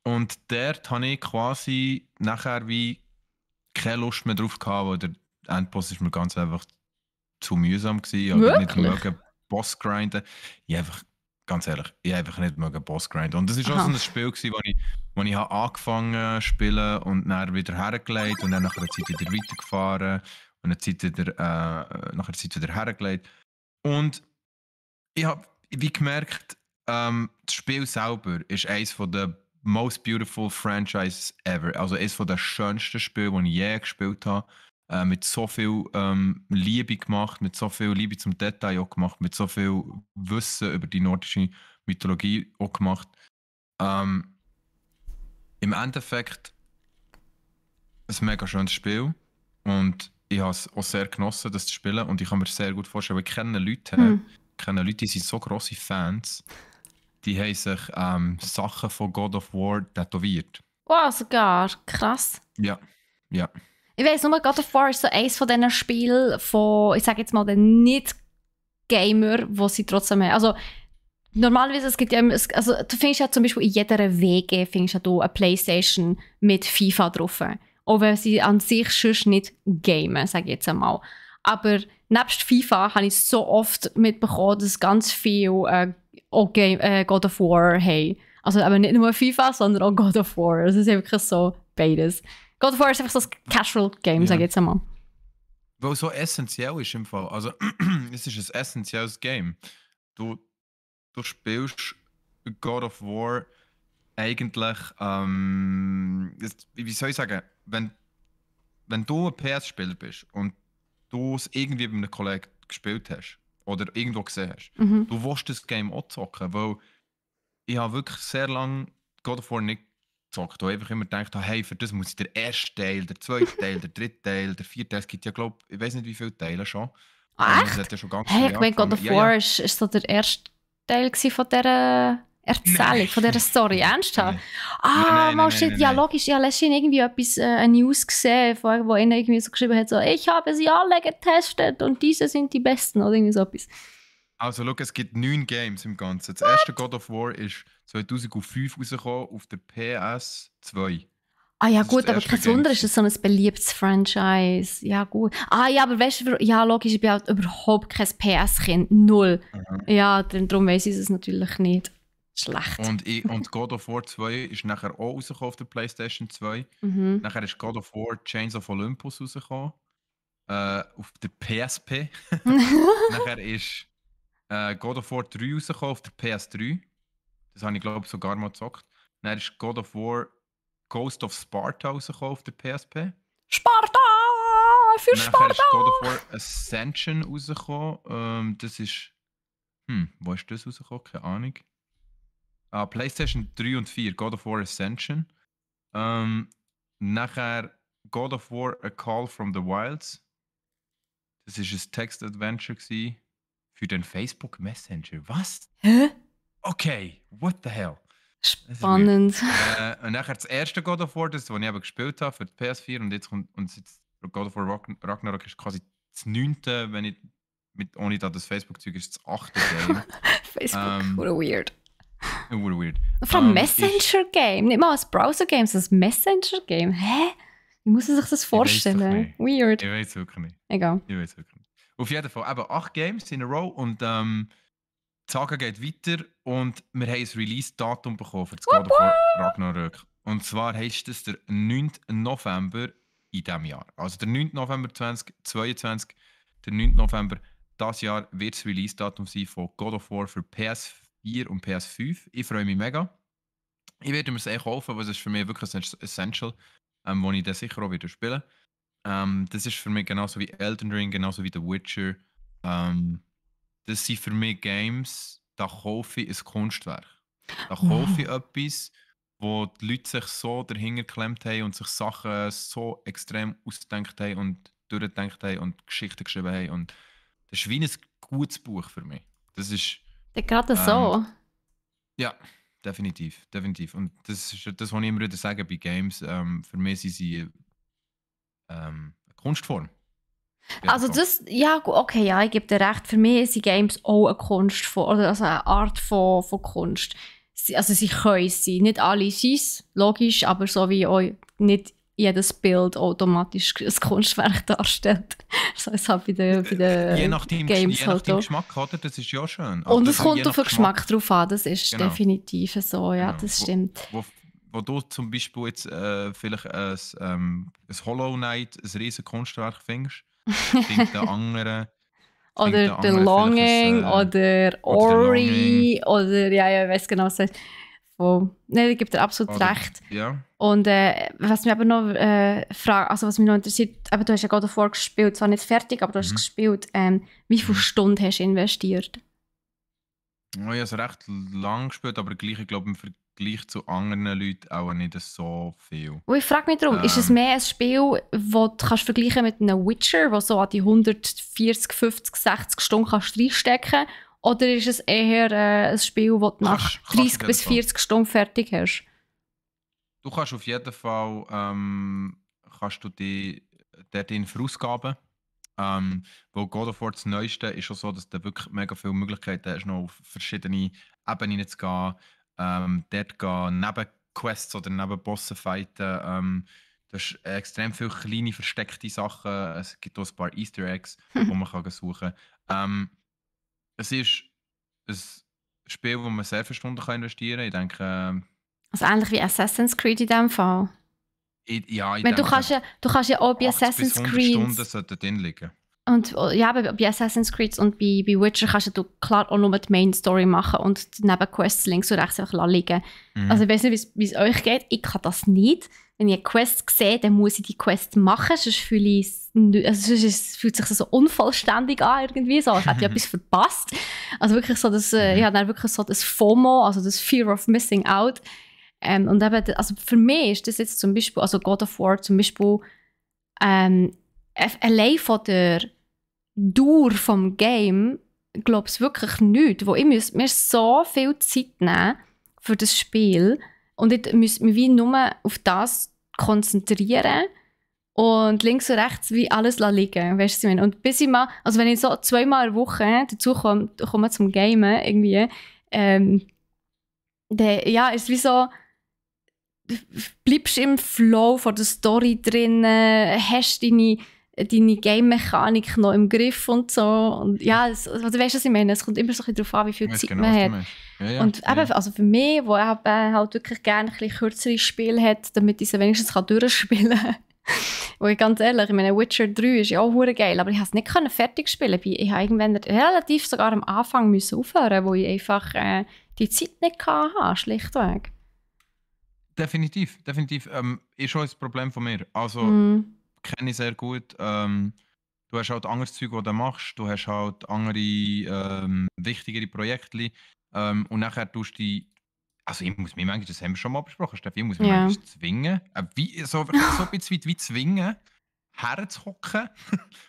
Und dort habe ich quasi nachher wie keine Lust mehr drauf gehabt, weil der Endboss ist mir ganz einfach zu mühsam gewesen. Oder nicht Wirklich? mögen Boss grinden. Ich einfach, ganz ehrlich, ich einfach nicht mögen Boss grinden. Und das ist auch Aha. so ein Spiel gewesen, wo ich habe angefangen zu spielen und dann wieder hergelegt und dann nach einer Zeit wieder weitergefahren und eine Zeit wieder, nach einer Zeit wieder hergelegt. Und ich habe wie gemerkt, das Spiel selber ist eines der most beautiful franchises ever. Also eines der schönsten Spiele, die ich je gespielt habe. Mit so viel Liebe gemacht, mit so viel Liebe zum Detail auch gemacht, mit so viel Wissen über die nordische Mythologie auch gemacht. Im Endeffekt ein mega schönes Spiel und ich habe es auch sehr genossen, das zu spielen und ich kann mir sehr gut vorstellen, weil ich kenne Leute, die sind so grosse Fans, die haben sich Sachen von God of War tätowiert. Wow, sogar. Krass. Ja, ja. Ich weiss nur, God of War ist so eines von diesen Spielen von, ich sage jetzt mal, den Nicht-Gamer, wo sie trotzdem haben. Also, normalerweise, es gibt ja immer, also, du findest ja zum Beispiel in jeder WG findest ja du eine Playstation mit FIFA drauf. Auch wenn sie an sich sonst nicht gamen, sage ich jetzt einmal. Aber nebst FIFA habe ich so oft mitbekommen, dass ganz viel auch God of War haben. Also aber nicht nur FIFA, sondern auch God of War. Es ist wirklich so beides. God of War ist einfach so ein Casual-Game, sage ich jetzt einmal. Weil es so essentiell ist im Fall. Also, es ist ein essentielles Game. Du spielst God of War eigentlich, wie soll ich sagen, wenn du ein PS-Spieler bist und du es irgendwie bei einem Kollegen gespielt hast oder irgendwo gesehen hast, du willst das Game auch zocken, weil ich habe wirklich sehr lange God of War nicht gezockt, weil ich einfach immer gedacht habe, hey, für das muss ich den ersten Teil, der zweite Teil, der dritte Teil, der vierte Teil, es gibt ja, glaube ich, weiß nicht wie viele Teile schon. Echt? Das hat ja schon ganz Hey, früh ich meine, God of angefangen. War ist so der erste Teil von dieser Erzählung, von dieser Story. Ernsthaft? Nein, shit, ja logisch. Ich habe letztens irgendwie eine News gesehen, wo einer irgendwie so geschrieben hat, so, ich habe sie alle getestet und diese sind die besten oder irgendwie so etwas. Also, schau, es gibt 9 Games im Ganzen. Das erste God of War ist 2005 rausgekommen auf der PS2. Ah ja Das ist gut, das aber erste kein Game Wunder ist es so ein beliebtes Franchise. Ja gut. Ah ja, aber weißt du, ja logisch, ich bin halt überhaupt kein PS-Kind. Null. Ja, darum weiss ich es natürlich nicht. Schlecht. Und God of War 2 ist nachher auch rausgekommen auf der PlayStation 2. Nachher ist God of War Chains of Olympus rausgekommen. Auf der PSP. Nachher ist God of War 3 rausgekommen auf der PS3. Das habe ich, glaube ich, sogar mal gezockt. Dann ist God of War Ghost of Sparta rausgekommen auf der PSP. Sparta! Für Sparta! Nachher ist God of War Ascension rausgekommen. Das ist. Wo ist das rausgekommen? Keine Ahnung. PlayStation 3 und 4, God of War Ascension. Nachher God of War A Call from the Wilds. Das war ein Text-Adventure für den Facebook Messenger. Was? Hä? Okay, what the hell? Spannend. Und nachher das erste God of War, das ich eben gespielt habe für die PS4 und jetzt God of War Ragnarok ist quasi das 9., wenn ich ohne das Facebook-Zeug ist das 8. Game. Facebook, oder weird. Weird. Vor allem Messenger-Game, nicht mal ein Browser-Game, sondern ein Messenger-Game. Hä? Wie muss man sich das vorstellen? Weird. Ich weiß wirklich nicht. Egal. Ich weiß wirklich nicht. Auf jeden Fall, eben 8 Games in a row und die Saga geht weiter und wir haben ein Release-Datum bekommen für das God of War Ragnarök. Und zwar heisst es der 9. November in diesem Jahr. Also der 9. November 2022, der 9. November dieses Jahr wird das Release-Datum sein von God of War für PS4 und PS5. Ich freue mich mega. Ich werde mir es kaufen, weil es ist für mich wirklich ein Essential, wo ich dann sicher auch wieder spielen. Das ist für mich genauso wie Elden Ring, genauso wie The Witcher. Ähm, Das sind für mich Games, da kaufe ich ein Kunstwerk. Da kaufe ich Oh. etwas, wo die Leute sich so dahinter geklemmt haben und sich Sachen so extrem ausgedacht haben und durchgedacht haben und Geschichten geschrieben haben. Und das ist wie ein gutes Buch für mich. Das ist, Gerade ähm, so. ja, definitiv, definitiv. Und das ist das, was ich immer wieder sage bei Games. Für mich sind sie eine Kunstform. Auf jeden Also Fall. das, ja, okay, ja, ich gebe dir recht. Für mich sind Games auch eine Kunst oder also eine Art von Kunst. Also sie können es sein. Nicht alle sind es, logisch, aber so wie auch nicht jedes Bild automatisch ein Kunstwerk darstellt. So ist halt bei den Games Je nach halt deinem auch. Geschmack, oder? Das ist ja schön. Also Und es das ist je kommt auf nach den Geschmack Geschmack. drauf an, das ist Genau, definitiv so, ja, genau. das stimmt. Wo du zum Beispiel jetzt vielleicht ein Hollow Knight, ein riesen Kunstwerk findest, Oder findet der The andere vielleicht Longing oder oder The Longing Ori oder ja, ja, ich weiß genau, was du sagst. Voll. Nein, ich gebe dir absolut oder recht. ja. Und was mich aber noch also was mich noch interessiert, aber du hast ja gerade davor gespielt, zwar nicht fertig, aber du hast Mhm. gespielt. Wie viele Mhm. Stunden hast du investiert? Oh, ich habe es recht lang gespielt, aber gleich, ich glaube im Vergleich zu anderen Leuten auch nicht so viel. Und ich frage mich darum, ist es Ähm, mehr ein Spiel, das du kannst vergleichen mit einem Witcher, wo so an die 140, 50, 60 Stunden kannst reinstecken, oder ist es eher ein Spiel, das du nach kannst 30 auf jeden bis Fall. 40 Stunden fertig hast? Du kannst auf jeden Fall kannst du die dort vorausgaben. Weil God of War das Neueste ist schon so, dass du wirklich mega viele Möglichkeiten hast, noch auf verschiedene Ebenen zu gehen. Dort gehen Nebenquests oder Nebenbosse fighten. Du hast extrem viele kleine versteckte Sachen. Es gibt auch ein paar Easter Eggs, die man kann suchen kann. Es ist ein Spiel, wo man sehr viele Stunden kann investieren kann. Ich denke, Also ähnlich wie Assassin's Creed in diesem Fall. ja, ich Weil denke, du kannst ja auch bei 80 bis Assassin's 100 Creed Stunden sollten drin liegen. und ja, bei Assassin's Creed und bei Witcher kannst du klar auch nur die Main Story machen und die Nebenquests links und rechts einfach liegen. Also Mhm. ich weiß nicht, wie es euch geht. Ich kann das nicht. Wenn ich eine Quest sehe, dann muss ich die Quest machen, sonst fühle ich also sonst fühlt sich das so unvollständig an irgendwie, so als hätte ich etwas verpasst. Also wirklich so das, ich habe dann wirklich so das FOMO, also das Fear of Missing Out. Und eben, also für mich ist das jetzt zum Beispiel, also God of War zum Beispiel, allein von der Dauer vom Game, glaube ich wirklich nichts. Wo ich muss mir so viel Zeit nehmen für das Spiel und ich muss mich wie nur auf das konzentrieren und links und rechts wie alles liegen, weißt du, was ich meine? Und bis ich mal, also wenn ich so 2-mal in der Woche dazu komme zum Gamen irgendwie, dann, ja, ist wie so, du bleibst im Flow von der Story drin, hast deine Game-Mechanik noch im Griff und so. Und ja, also, du weißt, was ich meine. Es kommt immer so ein bisschen darauf an, wie Ich viel weiß Zeit genau, man was du hat. meinst. Ja, ja, Und ja, eben, ja. also für mich, wo eben halt wirklich gerne ein bisschen kürzere Spiele hat, damit ich sie wenigstens durchspielen kann. Weil ganz ehrlich, ich meine, Witcher 3 ist ja auch hure geil, aber ich konnte es nicht fertig spielen. Ich habe irgendwann relativ sogar am Anfang müssen aufhören, wo ich einfach die Zeit nicht hatte, schlichtweg. Definitiv, definitiv. Ist schon ein Problem von mir. Also, Mm. kenne ich sehr gut. Du hast halt anderes Zeug, das du machst. Du hast halt andere, wichtigere Projekte. Und nachher tust du die. Also, ich muss mich manchmal, das haben wir schon mal besprochen, Steffi, ich muss mich Ja. manchmal zwingen, wirklich so ein bisschen wie zwingen, herzuhocken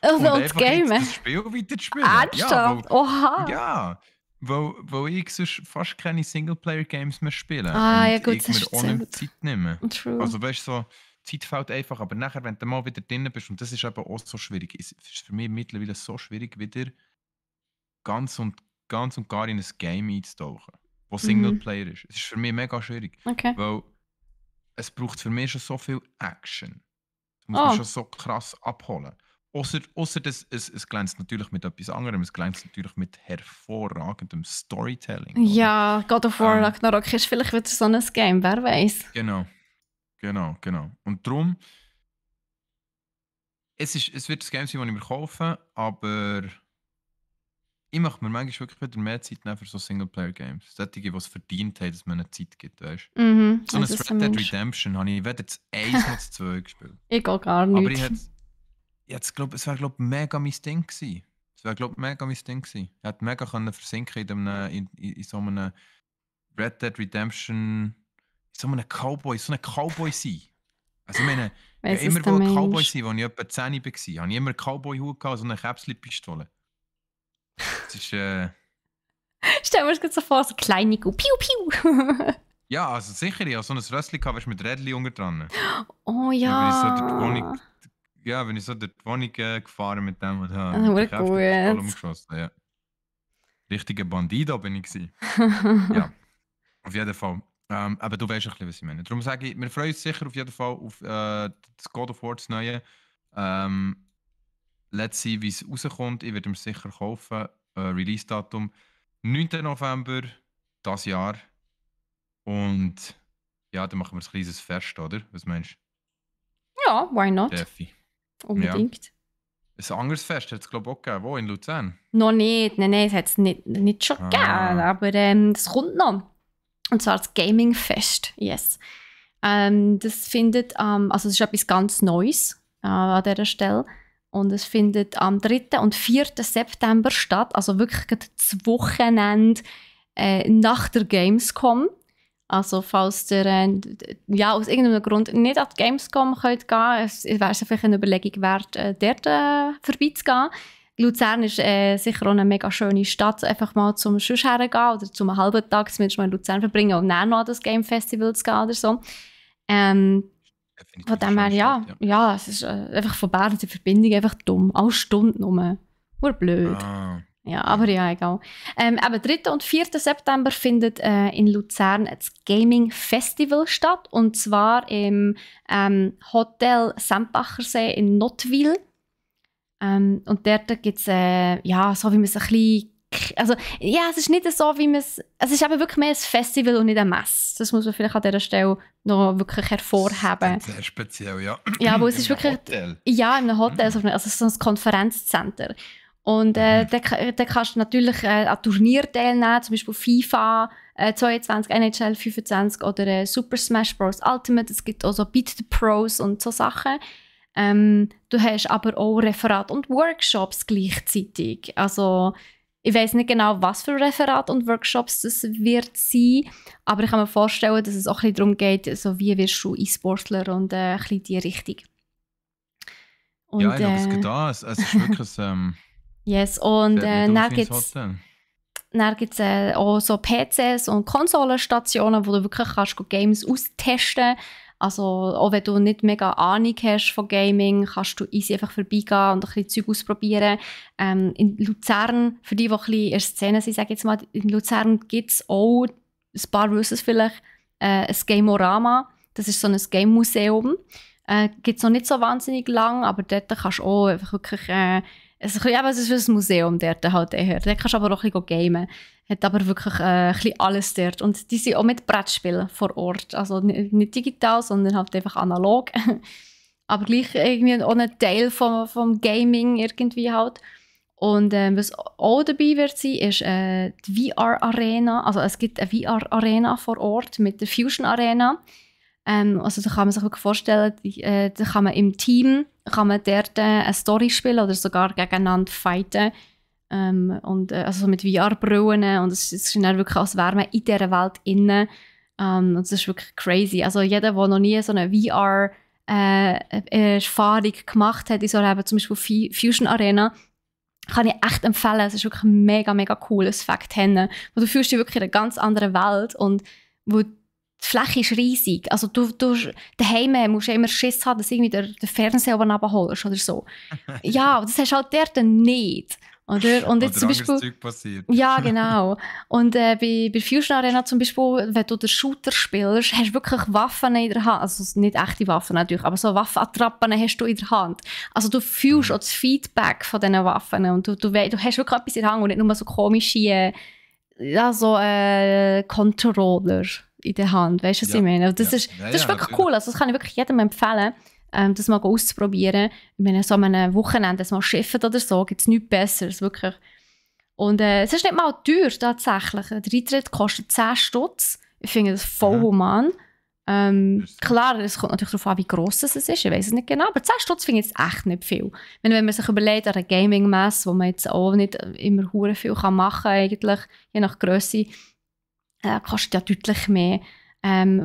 und Und einfach jetzt gamen. das Spiel weiterzuspielen. Ernsthaft? Oha. Ja, weil ich sonst fast keine Singleplayer-Games mehr spiele Ah, ja und gut, ich das mir hast auch du nicht mehr erzählt. Zeit nehme. True. Also weißt du, so, Zeit fällt einfach, aber nachher, wenn du mal wieder drin bist, und das ist eben auch so schwierig, ist für mich mittlerweile so schwierig, wieder ganz und, ganz und gar in ein Game einzutauchen, wo Mhm. Singleplayer ist. Es ist für mich mega schwierig, Okay. weil es braucht für mich schon so viel Action. Das muss mich Oh. schon so krass abholen. Ausser es glänzt natürlich mit etwas anderem. Es glänzt natürlich mit hervorragendem Storytelling, oder? Ja, God of War Ähm, Ragnarok ist vielleicht wieder so ein Game, wer weiß. genau, genau, genau. Und darum, es wird das Game sein, das ich mir kaufe, aber ich mache mir manchmal wirklich wieder mehr Zeit nehmen für so Singleplayer-Games. Solche, die es verdient haben, dass man eine Zeit gibt, weißt du? So ein Red Dead Redemption habe ich weder das 1 noch das 2 gespielt. Ich gehe gar nicht. Aber es wäre, glaube ich, mega mein Ding gewesen. Es wäre, glaube ich, mega mein Ding gewesen. Ich hätte mega können versinken in so einem Red Dead Redemption, so einem Cowboy sein. Also ich meine, ich Weiss, immer was du ein Cowboy meinst. sein, als ich etwa 10 war. Ich habe immer einen Cowboy-Hut gehabt, so eine Käpsli-Pistole. Das ist, Stell mir das so vor, so kleine Piu Piu. ja, also sicher, ich hatte so ein Rössli gehabt, weißt du, mit Rädchen unten dran. Oh Ja, ja. wenn ich so durch die Wohnung gefahren mit dem und Ah, habe mit der gut. Käfigpistole umgeschossen. Ja. Richtiger Bandido bin ich gewesen. Ja, auf jeden Fall. Aber du weißt ein bisschen, was ich meine. Darum sage ich, wir freuen uns sicher auf jeden Fall auf das God of War, das Neue. Let's see, wie es rauskommt. Ich werde mir sicher kaufen. Release-Datum 9. November dieses Jahr. Und ja, dann machen wir ein kleines Fest, oder? Was meinst Ja, why du, not? Steffi? Unbedingt. Ein anderes Fest hat es, glaube ich, auch gegeben. Wo? In Luzern? Noch nicht, nein, es hat es nicht schon gegeben, aber das kommt noch. Und zwar das Gaming Fest, yes. Das findet, also es ist etwas ganz Neues an dieser Stelle. Und es findet am 3. und 4. September statt, also wirklich gerade das Wochenende nach der Gamescom. Also falls ihr aus irgendeinem Grund nicht an die Gamescom könnt gehen, wäre es vielleicht eine Überlegung wert, dort vorbeizugehen. Luzern ist sicher auch eine mega schöne Stadt, einfach mal zum Schuss hergehen oder zum einen halben Tag zumindest mal in Luzern verbringen und dann noch an das Game Festival zu gehen oder so. Von dem her, ja, es ist einfach von Bern die Verbindung einfach dumm. Alle Stunden nur. Nur blöd. Ja, aber ja, egal. Aber 3. und 4. September findet in Luzern das Gaming Festival statt. Und zwar im Hotel Sempachersee in Nottwil. Und dort gibt es, so wie man es ein bisschen... Also, ja, es ist nicht so, wie man es... Es ist aber wirklich mehr ein Festival und nicht eine Messe. Das muss man vielleicht an dieser Stelle noch wirklich hervorheben. Sehr speziell, ja. Ja, aber es ist wirklich... Hotel. Ja, in einem Hotel, also so ein Konferenzcenter. Und da kannst du natürlich an Turnieren teilnehmen, zum Beispiel FIFA 22, NHL 25 oder Super Smash Bros. Ultimate. Es gibt auch so Beat the Pros und so Sachen. Du hast aber auch Referat und Workshops gleichzeitig. Also ich weiss nicht genau, was für Referat und Workshops das wird sein, aber ich kann mir vorstellen, dass es auch ein bisschen darum geht, so wie wirst du E-Sportler und ein bisschen die Richtung. Und, ja, ich glaube, es geht an. Es ist wirklich ein... Yes, und dann gibt es auch so PCs und Konsolenstationen, wo du wirklich kannst Games austesten kannst. Also auch wenn du nicht mega Ahnung hast von Gaming, kannst du easy einfach vorbeigehen und ein bisschen Zeug ausprobieren. In Luzern, für die ein bisschen in der Szene sind, sage ich jetzt mal, in Luzern gibt es auch, ein paar wissen es vielleicht, ein Gameorama. Das ist so ein Game-Museum. Gibt es noch nicht so wahnsinnig lang, aber dort kannst du auch einfach wirklich... es ist ein Museum dort halt eher. Dort kannst du aber auch ein bisschen gamen. Hat aber wirklich ein bisschen alles dort. Und die sind auch mit Brettspielen vor Ort. Also nicht digital, sondern halt einfach analog. Aber gleich irgendwie auch ein Teil vom Gaming irgendwie halt. Und was auch dabei wird sein, ist die VR-Arena. Also es gibt eine VR-Arena vor Ort mit der Fusion Arena. Also da kann man sich wirklich vorstellen, da kann man im Team dort eine Story spielen oder sogar gegeneinander fighten. Also mit VR-Brillen und es ist dann wirklich, als wäre man in dieser Welt inne. Und das ist wirklich crazy. Also jeder, der noch nie so eine VR-Erfahrung gemacht hat, in so einer zum Beispiel Fusion Arena, kann ich echt empfehlen. Es ist wirklich ein mega, mega cooles Fakt. Wo du fühlst dich wirklich in einer ganz anderen Welt und wo die Fläche ist riesig. Also du daheim musst du immer Schiss haben, dass du irgendwie den Fernseher oben runterholst oder so. Ja, aber das hast du halt dort nicht. Oder? Und jetzt zum Beispiel, Zeug passiert. Ja, genau. Und bei Fusion Arena zum Beispiel, wenn du den Shooter spielst, hast du wirklich Waffen in der Hand. Also nicht echte Waffen natürlich, aber so Waffenattrappen hast du in der Hand. Also du fühlst auch das Feedback von diesen Waffen und du hast wirklich etwas in der Hand und nicht nur so komische Controller in der Hand. Weißt du, was ich meine? Das ist wirklich natürlich cool. Also das kann ich wirklich jedem empfehlen, das mal auszuprobieren. Ich meine, so an einem Wochenende mal schiffen oder so, gibt es nichts Besseres, wirklich. Und es ist nicht mal teuer, tatsächlich. Der Eintritt kostet 10 Stutz. Ich finde das voll human. Klar, es kommt natürlich darauf an, wie gross es ist. Ich weiß es nicht genau. Aber 10 Stutz finde ich jetzt echt nicht viel. Wenn man sich überlegt, an einer Gaming-Messe, wo man jetzt auch nicht immer hure viel machen kann, eigentlich, je nach Grösse, kostet ja deutlich mehr.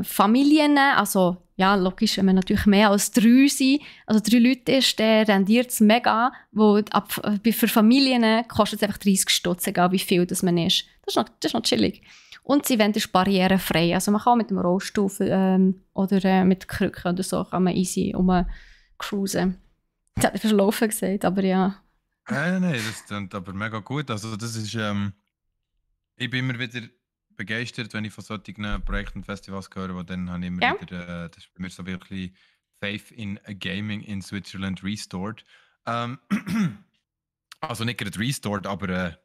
Familien, also ja, logisch, wenn man natürlich mehr als 3 sind, also 3 Leute ist, dann rendiert es mega, für Familien kostet es einfach 30 Stutz, egal wie viel das man ist. Das ist noch chillig. Und das Event ist barrierefrei, also man kann mit dem Rollstuhl oder mit Krücken oder so kann man easy cruisen. Das hat ich verschlafen gesagt, aber ja. Nein, das klingt aber mega gut. Also das ist, ich bin immer wieder begeistert, wenn ich von solchen Projekten und Festivals höre, wo dann habe ich immer wieder, das ist bei mir so wirklich Faith in Gaming in Switzerland restored. Also nicht gerade restored, aber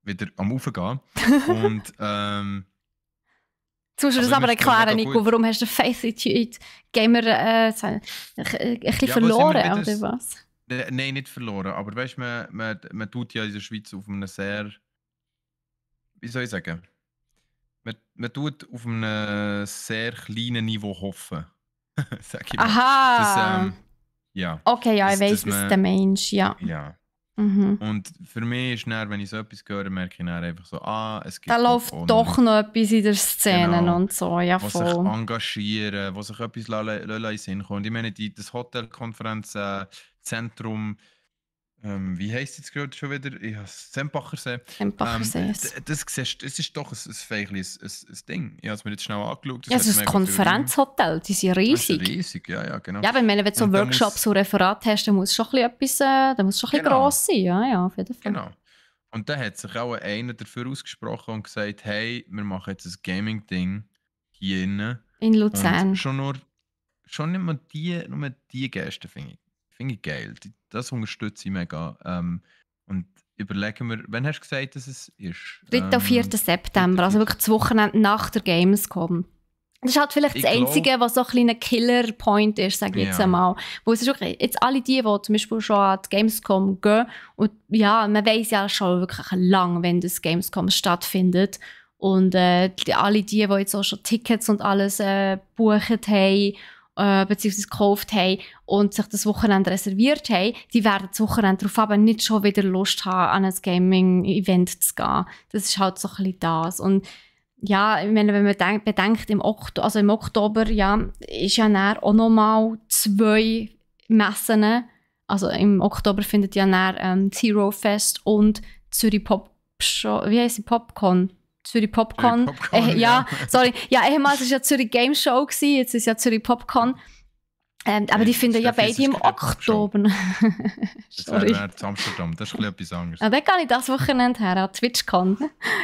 wieder am Aufgehen. Und Jetzt musst du das aber erklären, Nico, warum hast du Faith in Gamer ein bisschen verloren, oder was? Nein, nicht verloren, aber weißt du, man tut ja in der Schweiz auf einem sehr, wie soll ich sagen, man tut auf einem sehr kleinen Niveau hoffen. Sag ich mal. Aha! Ja. Okay, ja, ich weiss, was du meinst, ja. Ja. Mhm. Und für mich ist dann, wenn ich so etwas höre, merke ich dann einfach so, es gibt da läuft doch noch etwas in der Szene genau, und so, ja voll. Die sich engagieren, die sich etwas in den Sinn kommen. Und ich meine, das Hotelkonferenzzentrum, wie heisst es jetzt gerade schon wieder? Sempachersee. Sempachersee. Das ist doch ein Ding. Ich habe es mir jetzt schnell angeschaut. Ja, es ist ein Konferenzhotel, die sind riesig. Das ist riesig, ja, genau. Ja, wenn du so Workshops und Referate hast, dann muss schon ein bisschen gross sein. Ja, auf jeden Fall. Genau. Und da hat sich auch einer dafür ausgesprochen und gesagt, hey, wir machen jetzt ein Gaming-Ding hier innen. In Luzern. Und schon nicht mal die Gäste finde ich geil. Das unterstütze ich mega. Und überlegen wir, wann hast du gesagt, dass es ist? 3. und 4. September, also wirklich das Wochenende nach der Gamescom. Das ist halt vielleicht das Einzige, was so ein kleiner Killer-Point ist, sage ich jetzt einmal. Wo es ist wirklich, jetzt alle die zum Beispiel schon an die Gamescom gehen, und ja, man weiss ja schon wirklich lang, wenn das Gamescom stattfindet. Und alle die jetzt auch schon Tickets und alles gebucht haben, beziehungsweise gekauft haben und sich das Wochenende reserviert haben, die werden das Wochenende darauf aber nicht schon wieder Lust haben, an ein Gaming-Event zu gehen. Das ist halt so ein bisschen das. Und ja, ich meine, wenn man bedenkt, im Oktober ja, ist ja dann auch nochmal 2 Messen. Also im Oktober findet ja dann Zero Fest und Zürich Pop Show, wie heisst die, Popcorn? Zürich Popcorn. Ja, sorry. Ja, ehemals war ja Zürich Game Show, jetzt ist ja Zürich Popcorn. Aber die finden ja beide im Oktober. Das wäre in Amsterdam, das ist etwas anderes. Ja, dann gehe ich das Wochenende her, an TwitchCon.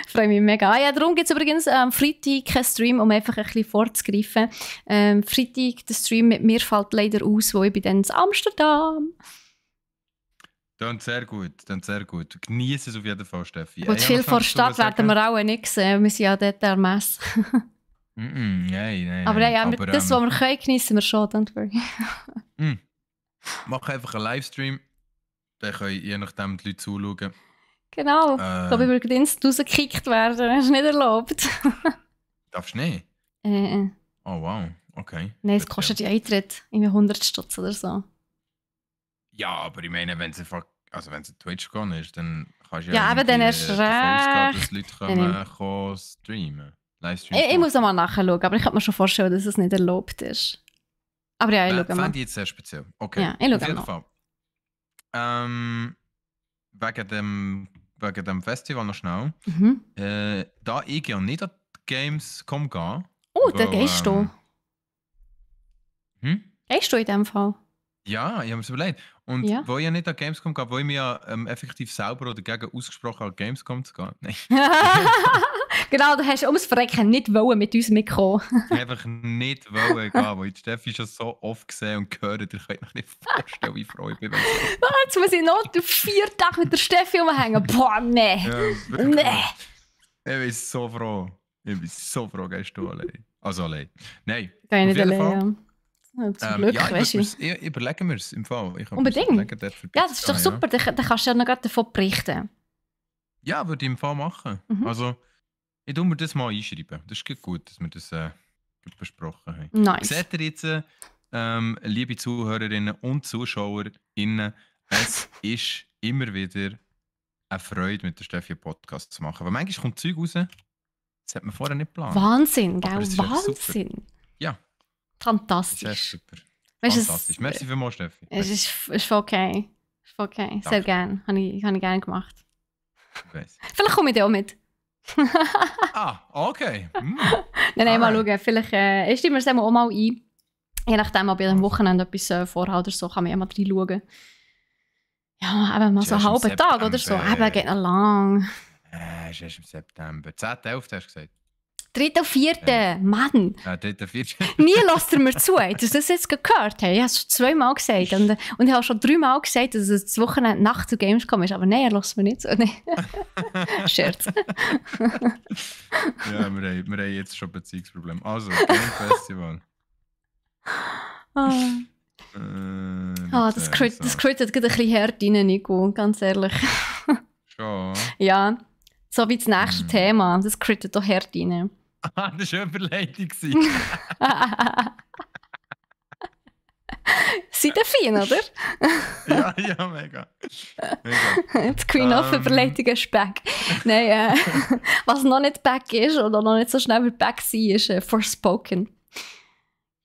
Ich freue mich mega. Ja, darum gibt es übrigens am Freitag keinen Stream, um einfach ein bisschen vorzugreifen. Freitag, der Stream mit mir fällt leider aus, wo ich bin dann in Amsterdam. Dann sehr gut. Genieße es auf jeden Fall, Steffi. Gut, viel vor der Stadt werden wir auch nicht sehen. Wir sind ja dort an der Messe. Nein. Aber ja, das, was wir können, genießen wir schon. Don't worry. Mach einfach einen Livestream. Dann können je nachdem die Leute zuschauen. Genau. Ich glaube, über den Dienst rausgekickt werden. Das ist nicht erlaubt. Darfst du nicht? Oh wow, okay. Nein, es kostet ja Eintritt. 100 Stutz oder so. Ja, aber ich meine, wenn es Twitch gehen ist, dann kannst du ja aber dann hast du dass Leute kommen streamen. Ich muss noch mal nachschauen, aber ich kann mir schon vorstellen, dass es nicht erlaubt ist. Aber ja, ich schaue mal. Fände ich jetzt sehr speziell. Okay, ja, ich auf jeden Fall. Wegen dem Festival noch schnell. Da ich ja nicht an die Gamescom gehe. Oh, da gehst du. Gehst du in dem Fall? Ja, ich habe mir das überlegt. Und wo ich ja nicht an Gamescom gehe, wo ich mich ja effektiv selber oder dagegen ausgesprochen an Gamescom zu gehen. Nein. Genau, du hast ums Verrecken nicht wollen mit uns mitkommen. Einfach nicht wollen gehen, weil ich Steffi schon so oft gesehen und gehört, ihr könnt euch nicht vorstellen, wie froh ich bin. Jetzt muss ich noch 4 Tage mit der Steffi umhängen. Boah, nee. Ja, nee. Ich bin so froh. Gehst du allein. Also allein. Nein. Kann ich nicht allein, Zum Glück, ja, weißt du. ich überlegen wir es im Fall. Ich Unbedingt. Überlegen, dort Ja, das ist doch super. Dann kannst du ja noch gerade davon berichten. Ja, würde ich im Fall machen. Mhm. Also, ich tue mir das mal einschreiben. Das ist gut, dass wir das besprochen haben. Nice. Seht ihr jetzt, liebe Zuhörerinnen und ZuschauerInnen, es ist immer wieder eine Freude, mit der Steffi einen Podcast zu machen. Weil manchmal kommt Zeug raus, das hat man vorher nicht geplant. Wahnsinn, Aber gell? es ist echt super. Wahnsinn. Ja, das ist Fantastisch. echt super. Weißt du, Fantastisch. Merci vielmals, Steffi. Es ist okay. Ist okay. Sehr Danke. gerne. Habe ich gerne gemacht. Ich weiss. Vielleicht komme ich dir auch mit. Okay. Nein, mal Alright. schauen. Vielleicht stimmen wir es auch mal ein. Je nachdem, ob ich am Wochenende etwas vorhabe oder so, kann man ja mal reinschauen. Ja, eben mal so einen Zuerst im halben Tag oder so. September. Eben, geht noch lang. Ist erst im September. 10. 11. hast du gesagt? 3. und 4. Mann, 3. 4. nie lasst ihr mir zu. Hast du das jetzt gehört? Hey, ich habe es schon 2-mal gesagt. Und ich habe schon 3-mal gesagt, dass es das Wochenende Nacht zu Gamescom ist. Aber nein, er lässt mir nicht zu. Nee. Scherz. Ja, wir haben jetzt schon Beziehungsprobleme. Also, Game Festival. Das crittet gerade ein bisschen hart rein, Nico. Ganz ehrlich. Schon. Ja, so wie das nächste Thema. Das crittet doch hart rein. Das war eine Überleitung. Seid ihr fein, oder? ja, mega. Die Queen of Überleitungen ist back. Nein, was noch nicht back ist oder noch nicht so schnell wird back sein, ist Forspoken.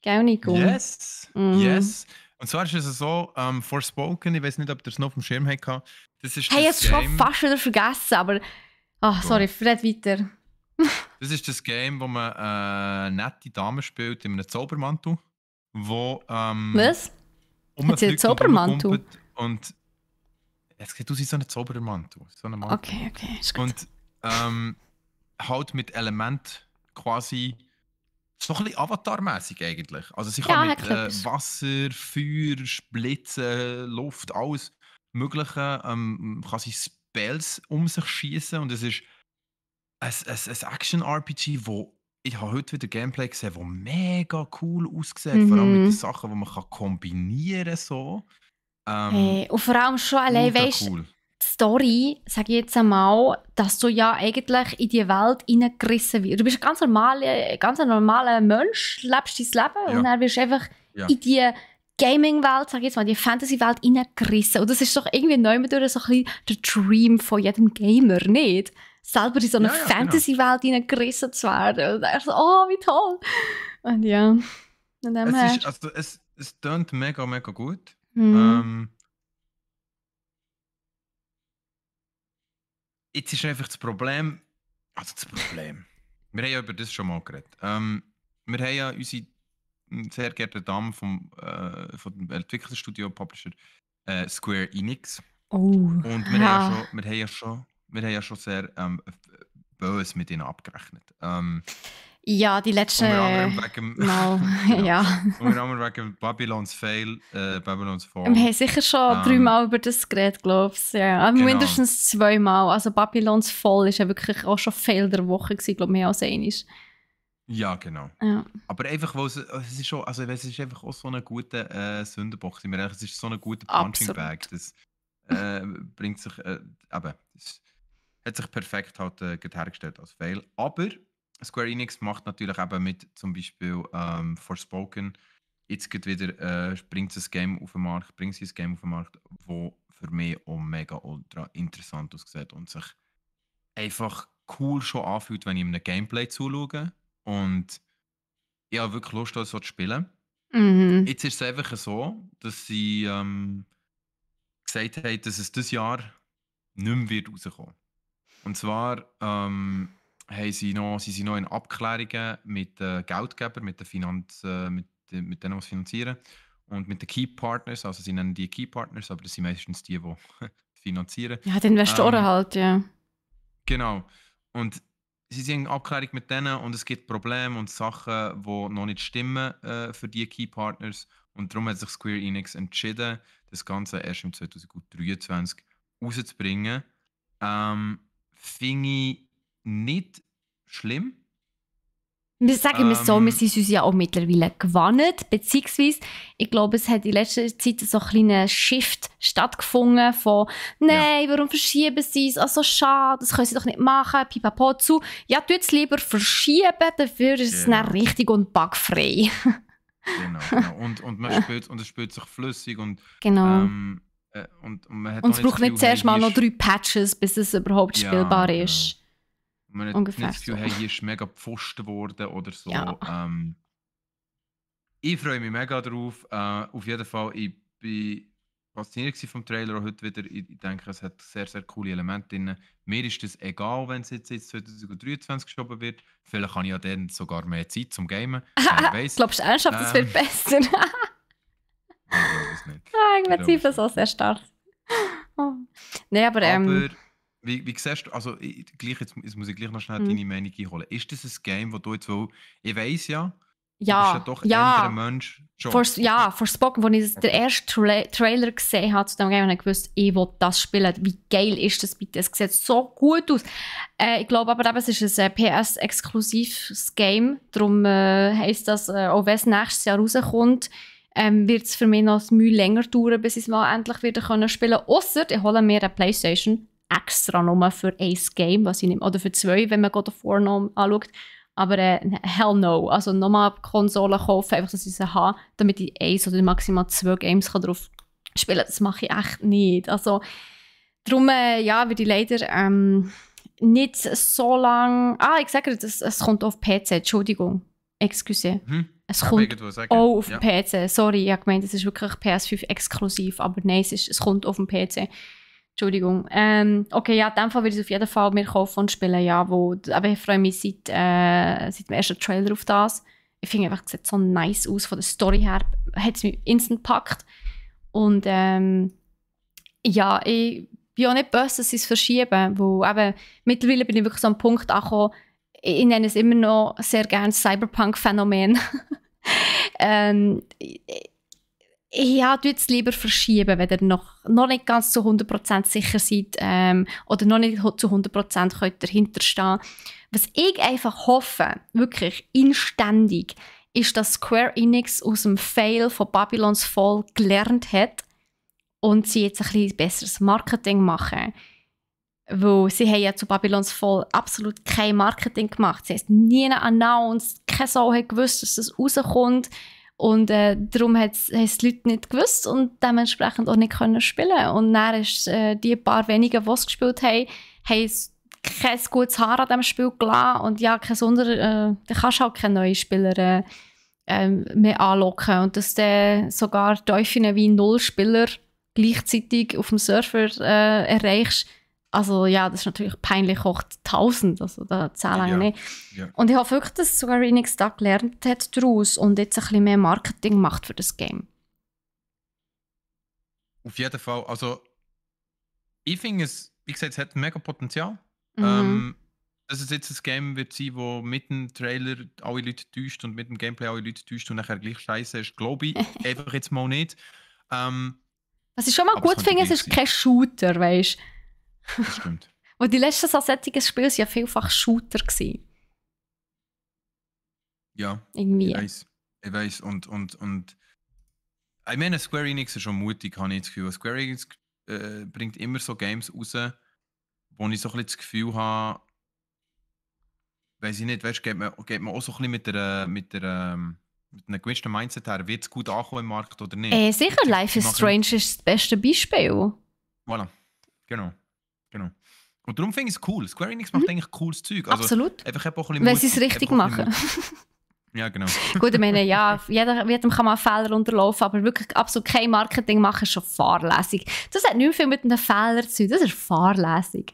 Gell, Nico? Yes, yes. Und zwar ist es so, Forspoken, ich weiß nicht, ob ihr es noch auf dem Schirm hattet. Das ist Hey, das jetzt schon Game, fast wieder vergessen, aber... sorry, red weiter. das ist das Game, wo man eine nette Dame spielt in einem Zaubermantel, wo Was? Hat sie einen rumfliegt und Zaubermantel? rumkumpelt und es sieht aus wie so ein Zaubermantel. So eine Mantel. Okay, ist gut. Und halt mit Element quasi so ein bisschen Avatar-mäßig eigentlich. Also sie kann Ja, mit hat etwas. Wasser, Feuer, Blitzen, Luft, alles Mögliche kann sie Spells um sich schießen und es ist ein Action-RPG, wo ich habe heute wieder Gameplay gesehen, wo mega cool aussieht, vor allem mit den Sachen, die man kann kombinieren so. Hey, und vor allem schon allein, Ultra weißt cool. die Story, sage ich jetzt einmal, dass du ja eigentlich in die Welt hineingerissen wirst. Du bist ein ganz normaler Mensch, lebst dein Leben Ja. und dann wirst du einfach Ja. in die Gaming-Welt, sage ich jetzt mal, die Fantasy-Welt hineingerissen. Und das ist doch irgendwie neu mit so ein bisschen der Dream von jedem Gamer, nicht? Selber in so eine Ja, genau. Fantasy-Welt hineingerissen zu werden. Und dann so, oh, wie toll. Und ja, von dem her. Es tönt mega, mega gut. Mhm. Jetzt ist einfach das Problem. Wir haben ja über das schon mal geredet. Wir haben ja unsere sehr geehrte Dame vom Entwicklerstudio Publisher Square Enix. Oh, Und wir ja. haben ja schon sehr böse mit ihnen abgerechnet. Ja, die letzten Unter anderem wegen Mal, Genau. ja. Unter anderem wegen Babylon's Fail, Babylon's Fall. Wir haben sicher schon 3-mal über das geredet, glaube ich. Ja, aber Genau. mindestens 2-mal. Also Babylons Fall ist ja wirklich auch schon Fail der Woche gewesen, glaube ich, mehr als einmal. Ja, genau. Ja. Aber einfach, weil es ist schon, also es ist einfach auch so eine gute Sündenbock. Sind wir ehrlich, es ist so eine gute Punching Absolut. Bag. Das bringt sich, eben, das hat sich perfekt halt hergestellt als Fail. Aber Square Enix macht natürlich eben mit zum Beispiel Forspoken jetzt gerade wieder bringt sie ein Game auf den Markt, wo für mich auch mega ultra interessant aussieht und sich einfach cool schon anfühlt, wenn ich einem Gameplay zuschaue. Und ich habe wirklich Lust, das so zu spielen. Mhm. Jetzt ist es einfach so, dass sie gesagt haben, dass es dieses Jahr nicht mehr wird rauskommen. Und zwar sind sie noch in Abklärungen mit den Geldgebern, mit denen, die es finanzieren. Und mit den Key Partners, also sie nennen die Key Partners, aber das sind meistens die finanzieren. Ja, die Investoren halt, ja. Genau. Und sie sind in Abklärung mit denen und es gibt Probleme und Sachen, die noch nicht stimmen für die Key Partners. Und darum hat sich Square Enix entschieden, das Ganze erst im 2023 rauszubringen. Finde ich nicht schlimm. Wir sagen wir so, wir sind uns ja auch mittlerweile gewandt, beziehungsweise ich glaube, es hat in letzter Zeit so ein kleiner Shift stattgefunden von «Nein, warum verschieben sie es? Also schade, das können sie doch nicht machen, pipapo zu. Ja, tu es lieber verschieben, dafür ist es dann richtig und bugfrei.» Genau. Und man spielt, und es spielt sich flüssig und, Genau. und man hat Und auch es nicht braucht das nicht Gefühl, zuerst hey, mal hier noch 3 Patches, bis es überhaupt spielbar ist. Man hat Ungefähr nicht das Gefühl, so. hey, hier ist mega gepfuscht worden oder so. Ja. Ich freue mich mega drauf. Auf jeden Fall, ich bin fasziniert vom Trailer auch heute wieder. Ich denke, es hat sehr, sehr coole Elemente drin. Mir ist das egal, wenn es jetzt 2023 geschoben wird. Vielleicht habe ich ja dann sogar mehr Zeit zum Gamen. Wer weiß. Glaubst du ernsthaft, es wird besser? Ich glaube es nicht. Ich bezweifle es auch sehr stark. Oh. Nein, aber Aber wie siehst du, also jetzt muss ich gleich noch schnell deine Meinung einholen. Ist das ein Game, wo du jetzt wohl, ich weiss ja, du bist ja doch eher ein Mensch. Vor Spoken, als ich den ersten Trailer gesehen habe zu dem Game, habe ich gewusst, ich will das spielen. Wie geil ist das bitte? Es sieht so gut aus. Ich glaube aber eben, es ist ein PS-exklusives Game. Darum heisst das, auch wenn es nächstes Jahr rauskommt, wird es für mich noch ein Mühe länger dauern, bis ich es mal endlich wieder spielen kann. Ausser, ich hole mir eine Playstation extra nur für ein Game, was ich nehme, oder für 2, wenn man God of War noch anschaut. Aber hell no. Also nochmal Konsolen kaufen, einfach, dass ich sie habe, damit ich 1 oder maximal 2 Games drauf spielen kann. Das mache ich echt nicht. Also darum würde ich leider nicht so lange... ich sage dir, es kommt auf PC. Entschuldigung. Excuse. Es kommt auch auf dem PC. Sorry, ich habe gemeint, es ist wirklich PS5 exklusiv, aber nein, es kommt auf dem PC. Entschuldigung. Okay, ja, in dem Fall würde ich es auf jeden Fall mir kaufen und spielen, ja, aber ich freue mich seit dem ersten Trailer auf das. Ich finde einfach, es sieht so nice aus, von der Story her hat es mich instant gepackt. Und ja, ich bin auch nicht böse, dass sie es verschieben, weil eben, mittlerweile bin ich wirklich so am Punkt angekommen, ich nenne es immer noch sehr gerne Cyberpunk-Phänomen. Ja, tu es lieber verschieben, wenn ihr noch nicht ganz zu 100% sicher seid oder noch nicht zu 100% könnt dahinter stehen. Was ich einfach hoffe, wirklich inständig, ist, dass Square Enix aus dem Fail von Babylon's Fall gelernt hat und sie jetzt ein bisschen besseres Marketing machen. Weil sie haben ja zu Babylon's Fall absolut kein Marketing gemacht. Sie haben es nie announced, keine Sau hat gewusst, dass es rauskommt. Und darum haben es die Leute nicht gewusst und dementsprechend auch nicht können spielen. Und dann ist die paar wenigen, die es gespielt haben kein gutes Haar an diesem Spiel gelassen. Und ja, kein Wunder, dann kannst du halt keine neuen Spieler mehr anlocken. Und dass du sogar Teufeln wie 0 Spieler gleichzeitig auf dem Server erreichst, also ja, das ist natürlich peinlich hoch 1000, also da zählen wir nicht. Ja. Und ich hoffe wirklich, dass Square Enix da gelernt hat daraus und jetzt ein bisschen mehr Marketing macht für das Game. Auf jeden Fall, also ich finde es, wie gesagt, es hat mega Potenzial. Dass es jetzt ein Game wird sein, das mit dem Trailer alle Leute täuscht und mit dem Gameplay alle Leute täuscht und nachher gleich scheiße ist, glaube ich einfach jetzt mal nicht. Was ich schon mal gut finde, es ist kein Shooter, weißt du? Das stimmt. Und die letzten so solchen Spiele waren ja vielfach Shooter gewesen. Ja, irgendwie. Ich weiss. Und ich meine, Square Enix ist schon mutig, habe ich das Gefühl. Square Enix bringt immer so Games raus, wo ich so ein bisschen das Gefühl habe, weiss ich nicht, weißt, geht man auch so ein bisschen mit einem gewissen Mindset her, wird es gut ankommen im Markt oder nicht? Sicher, Life is Strange ist das beste Beispiel. Voilà, genau. Und darum finde ich es cool. Square Enix macht eigentlich cooles Zeug. Also, absolut. Einfach auch ein bisschen wenn sie es richtig machen. Ja, genau. Gut, ich meine, ja, jedem kann mal Fehler unterlaufen, aber wirklich absolut kein Marketing machen ist schon fahrlässig. Das hat nicht viel mit einem Fehler zu tun, das ist fahrlässig.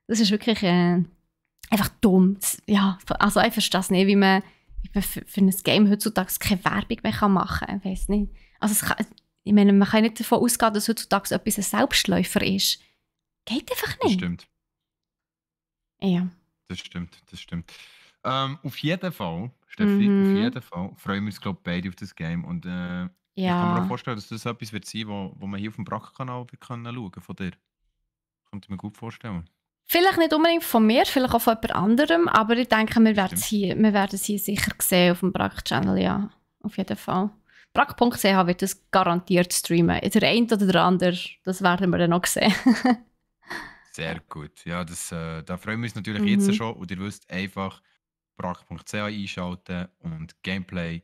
Das ist wirklich einfach dumm. Ja, also ich verstehe das nicht, wie man für ein Game heutzutage keine Werbung mehr machen kann. Ich weiss nicht. Also ich meine, man kann nicht davon ausgehen, dass heutzutage etwas ein Selbstläufer ist. Geht einfach nicht. Das stimmt. Ja. Das stimmt. Auf jeden Fall, Steffi, auf jeden Fall freuen wir uns, glaube ich, beide auf das Game. Und ich kann mir auch vorstellen, dass das etwas wird sein, wo man hier auf dem Brack-Kanal schauen kann von dir. Könnte ich mir gut vorstellen. Vielleicht nicht unbedingt von mir, vielleicht auch von jemand anderem, aber ich denke, wir werden es hier sicher sehen auf dem Brack-Channel, ja. Auf jeden Fall. Brack.ch wird das garantiert streamen. Der eine oder der andere, das werden wir dann noch sehen. Sehr gut. Ja, da freuen wir uns natürlich jetzt schon. Und ihr wisst einfach brack.ch einschalten und Gameplay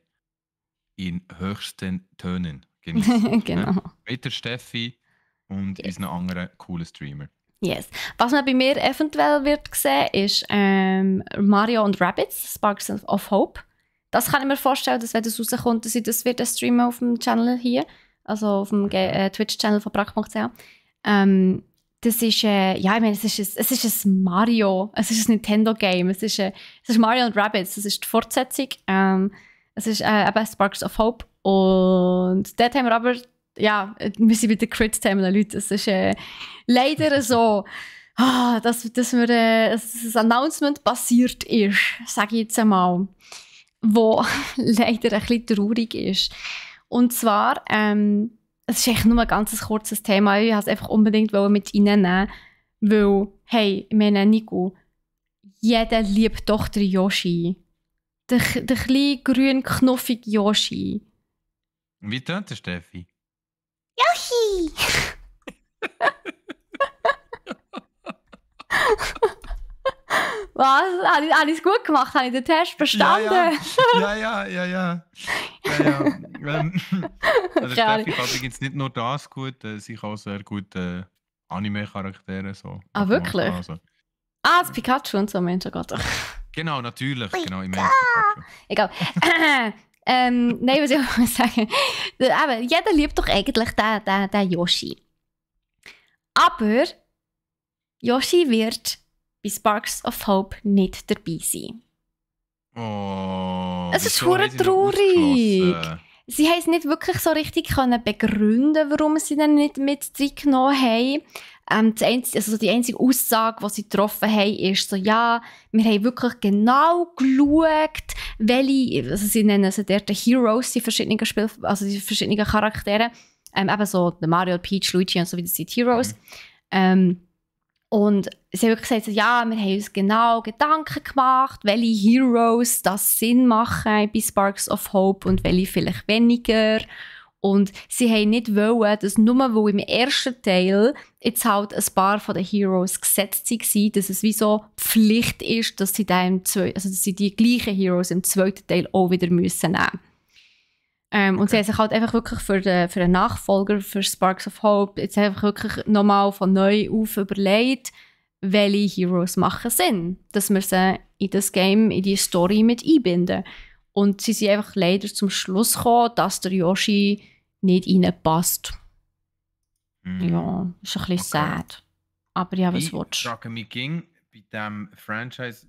in höchsten Tönen genießen. Genau. Mit der Steffi und unseren anderen coolen Streamer. Yes. Was man bei mir eventuell wird sehen, ist Mario und Rabbids, Sparks of Hope. Das kann ich mir vorstellen, dass wenn das rauskommt, dass ich das wird streamen auf dem Channel hier, also auf dem Twitch-Channel von brack.ch. Das ist, ja, ich meine, es ist ein Mario, es ist ein Nintendo-Game, es ist Mario und Rabbids, das ist die Fortsetzung. Es ist eben Sparks of Hope und dort haben wir aber, ja, wir sind bei den Crit-Themen, Leute, es ist leider so, dass ein Announcement passiert ist, sage ich jetzt einmal, wo leider ein bisschen traurig ist. Und zwar, es ist eigentlich nur ein ganz kurzes Thema, ich wollte es einfach unbedingt mit reinnehmen, weil, hey, ich meine, Nico, jeder liebt doch den Yoshi. Der kleine, grün, knuffige Yoshi. Wie tönt der Steffi? Yoshi! Was? Habe ich es gut gemacht? Habe ich den Test bestanden? Ja. Also Steffi kann übrigens nicht nur das gut, sie kann auch sehr gut Anime-Charaktere. So. Wirklich? Also. Das Pikachu und so, Mensch, oh Gott. Genau, natürlich. Genau, ich meine Pikachu. Egal. Nein, was ich auch sagen. Aber jeder liebt doch eigentlich den Yoshi. Aber Yoshi wird bei Sparks of Hope nicht dabei sein. Oh, es ist verdammt traurig. Sie haben es nicht wirklich so richtig begründen, warum sie dann nicht mit reingenommen haben. Die einzige Aussage, die sie getroffen haben, ist so, ja, wir haben wirklich genau geschaut, welche, also sie nennen sie dort die Heroes, die verschiedenen die verschiedenen Charaktere, eben so der Mario, Peach, Luigi und so, wie das sind Heroes. Und sie haben wirklich gesagt, so, ja, wir haben uns genau Gedanken gemacht, welche Heroes das Sinn machen bei Sparks of Hope und welche vielleicht weniger. Und sie haben nicht wollen, dass nur weil im ersten Teil jetzt halt ein paar von den Heroes gesetzt waren, dass es wie so Pflicht ist, dass sie, dass sie die gleichen Heroes im zweiten Teil auch wieder müssen nehmen. Und sie haben sich halt einfach wirklich für einen Nachfolger, für Sparks of Hope, jetzt einfach wirklich nochmal von neu auf überlegt, welche Heroes machen Sinn, dass wir sie in das Game, in die Story mit einbinden. Und sie sind einfach leider zum Schluss gekommen, dass der Yoshi nicht reinpasst. Ja, ist ein bisschen sad. Aber ja, was willst du? Ich frage mich bei diesem Franchise,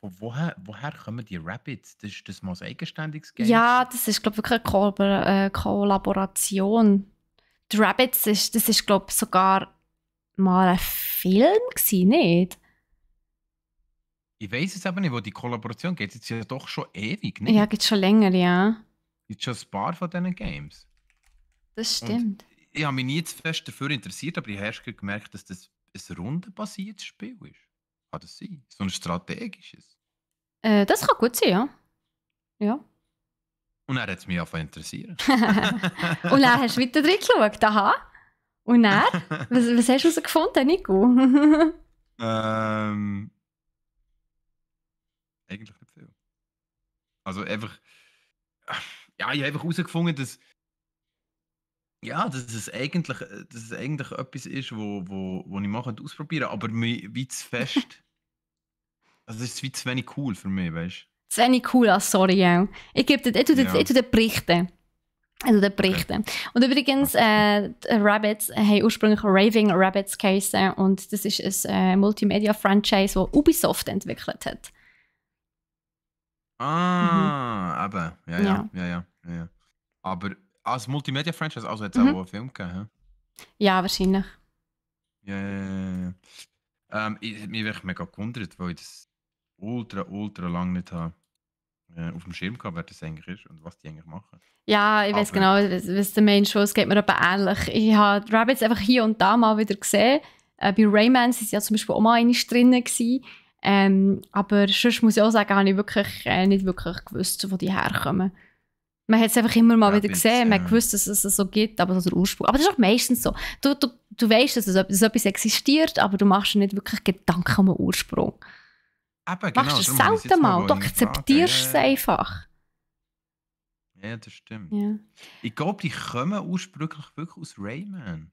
woher kommen die Rabbids? Ist das mal ein eigenständiges Game? Ja, das ist, glaube ich, wirklich eine Kollaboration. Die Rabbids, das ist, glaube ich, sogar mal ein Film gewesen, nicht? Ich weiss es aber nicht, wo die Kollaboration geht. Jetzt ja doch schon ewig, nicht? Ja, gibt schon länger, ja. Gibt schon ein paar von diesen Games. Das stimmt. Und ich habe mich nie zu fest dafür interessiert, aber ich habe erst gemerkt, dass das ein rundenbasiertes Spiel ist. Kann das sein? So ein strategisches? Das kann gut sein, ja. Und er hat es mich einfach interessiert. Und dann hast du weiter drin geschaut, aha. Und dann? Was hast du herausgefunden, Nico? Eigentlich nicht viel. Also einfach... Ja, ich habe einfach herausgefunden, dass es eigentlich etwas ist, wo ich mal ausprobieren könnte, aber wie zu fest. Also es ist wie zu wenig cool für mich, weißt du? Zu wenig cool, sorry. Ja. Ich tue dir Berichte. Okay. Und übrigens, Rabbids haben ursprünglich Raving Rabbids geheißen und das ist ein Multimedia-Franchise, das Ubisoft entwickelt hat. Aber, ja. Aber als Multimedia-Franchise, also hat es auch einen Film gegeben, Ja, wahrscheinlich. Ja. Mich habe echt mega gewundert, weil ich das ultra lang nicht habe auf dem Schirm gehabt, wer das eigentlich ist und was die eigentlich machen. Ja, ich weiß genau, was der Mensch ist. Es geht mir aber ähnlich. Ich habe Rabbids einfach hier und da mal wieder gesehen. Bei Rayman waren sie ja zum Beispiel auch mal einmal drinnen gewesen. Aber sonst muss ich auch sagen, habe ich wirklich nicht wirklich gewusst, wo die herkommen. Man hat es einfach immer mal wieder gesehen, man hat gewusst, dass es so gibt, aber so der Ursprung. Aber das ist auch meistens so. Du weißt, dass etwas existiert, aber du machst dir nicht wirklich Gedanken um den Ursprung. Eben, genau, machst du es selten mal, du akzeptierst es einfach. Ja, das stimmt. Ja. Ich glaube, die kommen ursprünglich wirklich aus Rayman.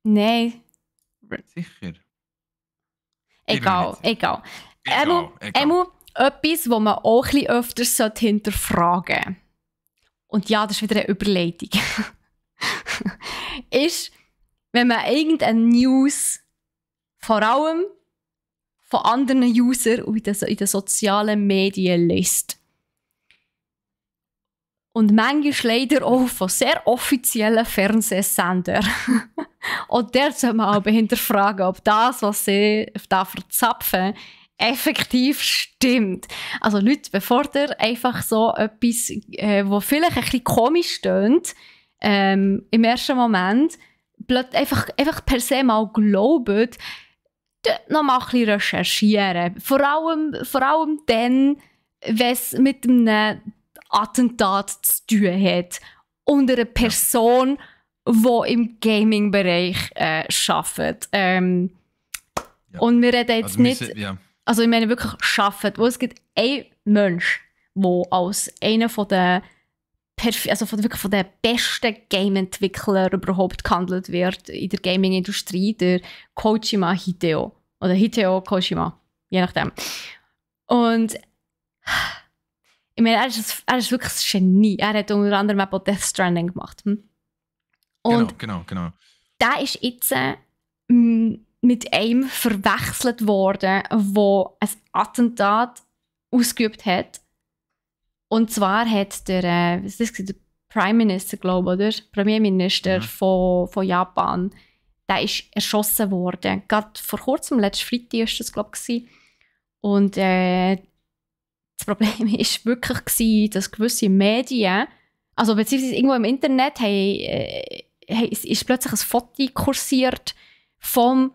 Nein. Sicher? Egal. Egal. Etwas, wo man auch ein bisschen öfters hinterfragen sollte. Und ja, das ist wieder eine Überleitung. ist, wenn man irgendeine News vor allem von anderen Usern in den sozialen Medien liest. Und manchmal leider auch von sehr offiziellen Fernsehsendern. Und dort sollte man auch hinterfragen, ob das, was sie da verzapfen, effektiv stimmt. Also Leute, bevor ihr einfach so etwas, wo vielleicht ein bisschen komisch tönt, im ersten Moment, einfach per se mal glaubt, dort noch mal ein bisschen recherchieren. Vor allem dann, wenn es mit einem Attentat zu tun hat. Und einer Person, die im Gaming-Bereich arbeitet. Und wir reden jetzt also ich meine wirklich arbeitet. Wo es gibt einen Mensch, der als einer von den von den besten Game-Entwicklern überhaupt gehandelt wird in der Gaming-Industrie, der Kojima Hideo. Oder Hideo Kojima, je nachdem. Und ich meine, er ist wirklich ein Genie. Er hat unter anderem auch Death Stranding gemacht. Und genau. der ist jetzt mit einem verwechselt worden, der ein Attentat ausgeübt hat. Und zwar hat der Prime Minister, glaube ich, oder? Premierminister von Japan, der ist erschossen worden. Gerade vor kurzem, letzten Freitag war das, glaube ich. Und das Problem war wirklich, dass gewisse Medien, also beziehungsweise irgendwo im Internet, ist plötzlich ein Foto kursiert vom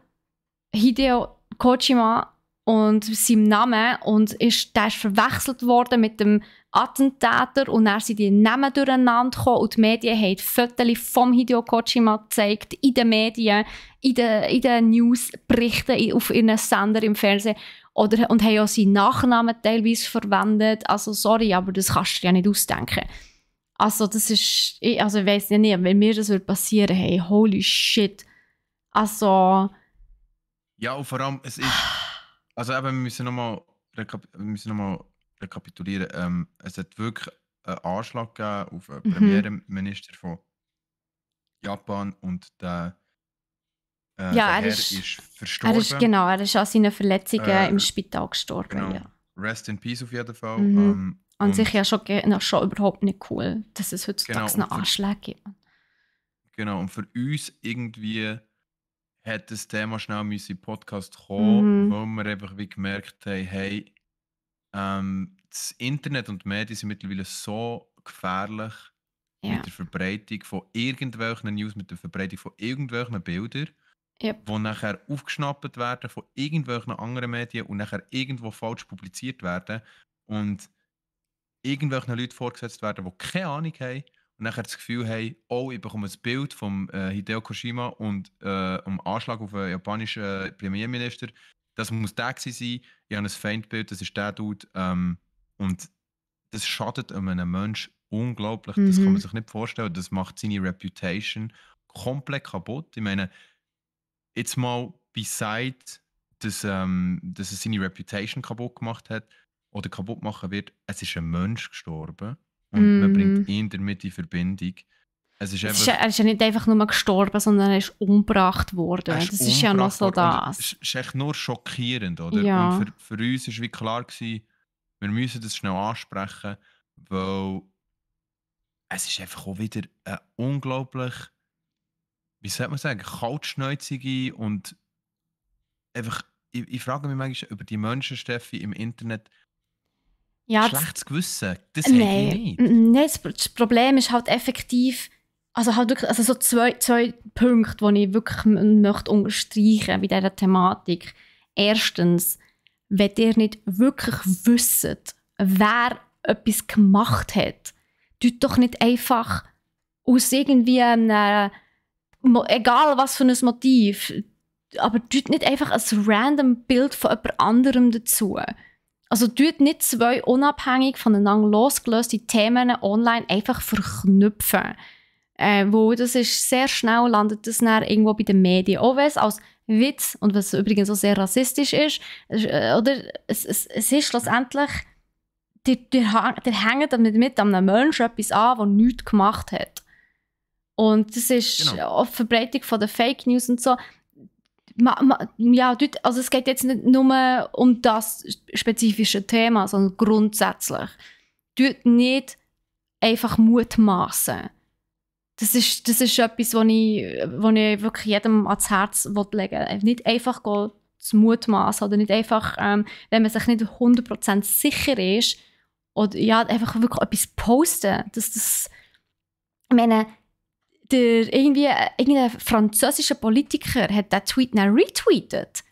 Hideo Kojima und seinem Namen und der ist verwechselt worden mit dem Attentäter und dann sind die Namen durcheinander gekommen und die Medien haben Fotos vom Hideo Kojima gezeigt in den Medien, in den Newsberichten auf ihren Sender im Fernsehen und haben auch seinen Nachnamen teilweise verwendet. Also sorry, aber das kannst du dir ja nicht ausdenken. Also das ist, also ich weiss ja nicht, wenn mir das passieren würde, hey, holy shit. Also ja, und vor allem, es ist, also eben, wir müssen nochmal rekapitulieren. Es hat wirklich einen Anschlag gegeben auf den Premierminister von Japan und der Herr ist verstorben. Er ist an seinen Verletzungen im Spital gestorben. Genau. Ja. Rest in peace auf jeden Fall. An sich ja schon überhaupt nicht cool, dass es heutzutage noch Anschläge gibt. Genau, und für uns irgendwie hat das Thema schnell in den Podcast kommen, weil wir einfach wie gemerkt haben, hey, das Internet und die Medien sind mittlerweile so gefährlich mit der Verbreitung von irgendwelchen News, mit der Verbreitung von irgendwelchen Bildern, die nachher aufgeschnappt werden von irgendwelchen anderen Medien und nachher irgendwo falsch publiziert werden und irgendwelchen Leuten vorgesetzt werden, die keine Ahnung haben und nachher das Gefühl haben, oh, ich bekomme ein Bild von Hideo Kojima und um Anschlag auf einen japanischen Premierminister. Das muss der gewesen sein. Ich habe ein Feindbild, das ist der Dude. Und das schadet einem Menschen unglaublich. Das kann man sich nicht vorstellen. Das macht seine Reputation komplett kaputt. Ich meine, jetzt mal beside, dass es seine Reputation kaputt gemacht hat oder kaputt machen wird. Es ist ein Mensch gestorben und man bringt ihn damit in Verbindung. Er ist ja nicht einfach nur gestorben, sondern er ist umgebracht worden. Das ist ja noch so das. Es ist echt nur schockierend, oder? Ja. Und für uns war wie klar gewesen, wir müssen das schnell ansprechen, weil es ist einfach auch wieder eine unglaublich, wie soll man sagen, kaltschnäuzige und einfach, ich frage mich manchmal über die Menschen, Steffi, im Internet, schlechtes Gewissen, das habe ich nicht. Nein, das Problem ist halt effektiv, Also halt wirklich, also so zwei Punkte, die ich wirklich möchte unterstreichen bei dieser Thematik. Erstens, wenn ihr nicht wirklich wisst, wer etwas gemacht hat, tut doch nicht einfach aus irgendwie einem, egal was für ein Motiv, aber tut nicht einfach ein random Bild von jemand anderem dazu. Also tut nicht zwei unabhängig voneinander losgelöste Themen online einfach verknüpfen. Wo das ist, sehr schnell landet das dann irgendwo bei den Medien. Auch wenn es als Witz, und was übrigens auch sehr rassistisch ist, oder es ist schlussendlich, die hängen damit mit einem Menschen etwas an, der nichts gemacht hat. Und das ist auch die Verbreitung von der Fake News und so. Ja, also es geht jetzt nicht nur um das spezifische Thema, sondern grundsätzlich. Tut nicht einfach mutmaßen. Das ist etwas, was ich wirklich jedem ans Herz legen will. Nicht einfach zu mutmaßen oder nicht einfach, wenn man sich nicht 100% sicher ist, oder ja, einfach wirklich etwas posten. Ich meine, irgendein französischer Politiker hat diesen Tweet dann retweetet.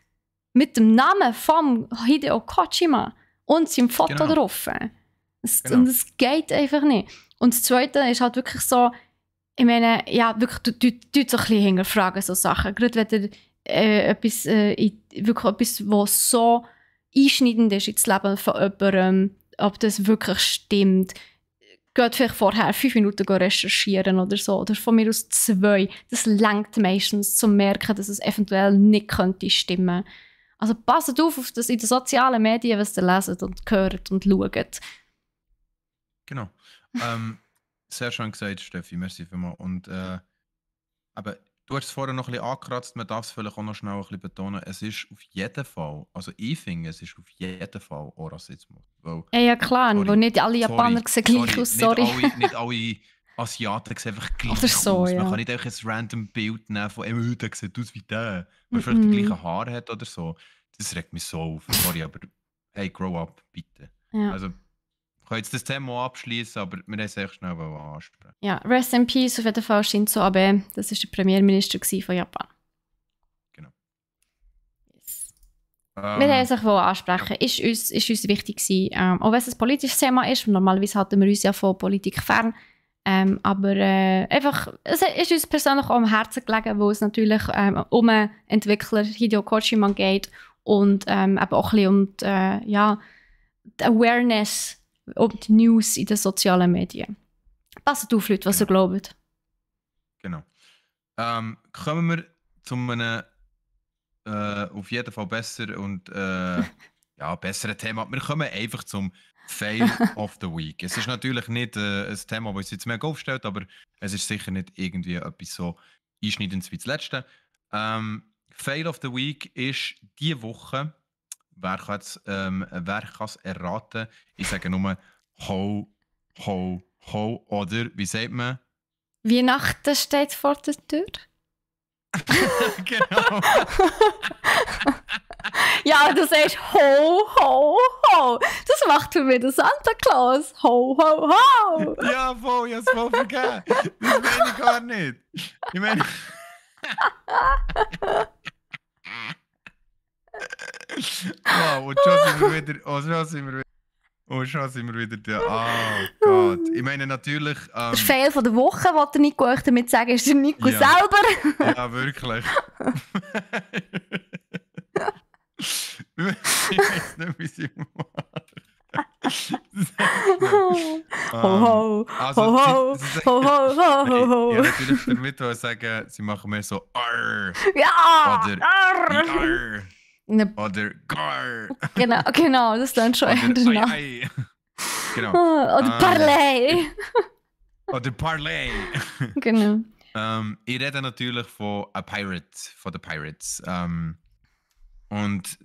Mit dem Namen von Hideo Kojima und seinem Foto drauf. Und das geht einfach nicht. Und das Zweite ist halt wirklich so, ich meine, ja, wirklich, du so ein bisschen hinterfragen, so Sachen. Gerade wenn etwas, wirklich etwas, was so einschneidend ist ins Leben von jemandem, ob das wirklich stimmt. Geht vielleicht vorher 5 Minuten recherchieren oder so. Oder von mir aus 2. Das reicht meistens, zum merken, dass es eventuell nicht könnte stimmen. Also passt auf das in den sozialen Medien, was ihr leset und hört und schaut. Genau. Sehr schön gesagt, Steffi, merci vielmals. Und aber du hast es vorher noch ein bisschen angekratzt, man darf es vielleicht auch noch schnell ein bisschen betonen, es ist auf jeden Fall, also ich finde, es ist auf jeden Fall auch Rassismus. Weil, ja klar, weil nicht alle Japaner sehen gleich aus, sorry. Nicht alle Asiaten sehen einfach gleich so, aus. Ja. Man kann nicht einfach ein random Bild nehmen von der sieht aus wie der, weil vielleicht die gleichen Haare hat oder so. Das regt mich so auf, sorry, aber hey, grow up, bitte. Ja. Also, ich kann jetzt das Thema abschließen, aber wir haben es echt schnell ansprechen. Ja, Rest in Peace auf jeden Fall Shinzo Abe. Das war der Premierminister von Japan. Genau. Yes. Wir haben es ansprechen. Ist uns wichtig gewesen. Auch wenn es ein politisches Thema ist. Normalerweise halten wir uns ja von Politik fern. Aber einfach, es ist uns persönlich auch am Herzen gelegen, wo es natürlich um den Entwickler Hideo Kojima geht und eben auch ein bisschen um die Awareness um die News in den sozialen Medien. Passt auf, Leute, was ihr glaubt. Genau. Kommen wir zu einem auf jeden Fall besser und besseren Thema. Wir kommen einfach zum Fail of the Week. Es ist natürlich nicht ein Thema, das uns jetzt mega aufstellt, aber es ist sicher nicht irgendwie etwas so einschneidendes wie das letzte. Fail of the Week ist diese Woche, wer kann es erraten? Ich sage nur ho, ho, ho, oder wie sagt man? Weihnachten steht vor der Tür. Genau. Ja, du sagst ho, ho, ho. Das macht für mich der Santa Claus. Ho, ho, ho. Ja, voll, ich hab's voll vergessen. Das meine ich gar nicht. Ich meine... Wow, und schon sind wir wieder da. Oh Gott. Ich meine natürlich... Das Fail von der Woche, was der Nico euch damit sagen, ist der Nico selber. Ja, wirklich. Ich weiß nicht, wie sie macht. Ho, ho, also, ho, ho, ho, ho, ho, ho. Ja, natürlich damit sagen, sie machen mehr so Arr. Ja! Oder Arr. Oder Gar. Genau, das ist dann schon oder Ei. Genau. Oder Parley. Oder Parley. Genau. Ich rede natürlich von The Pirates. Und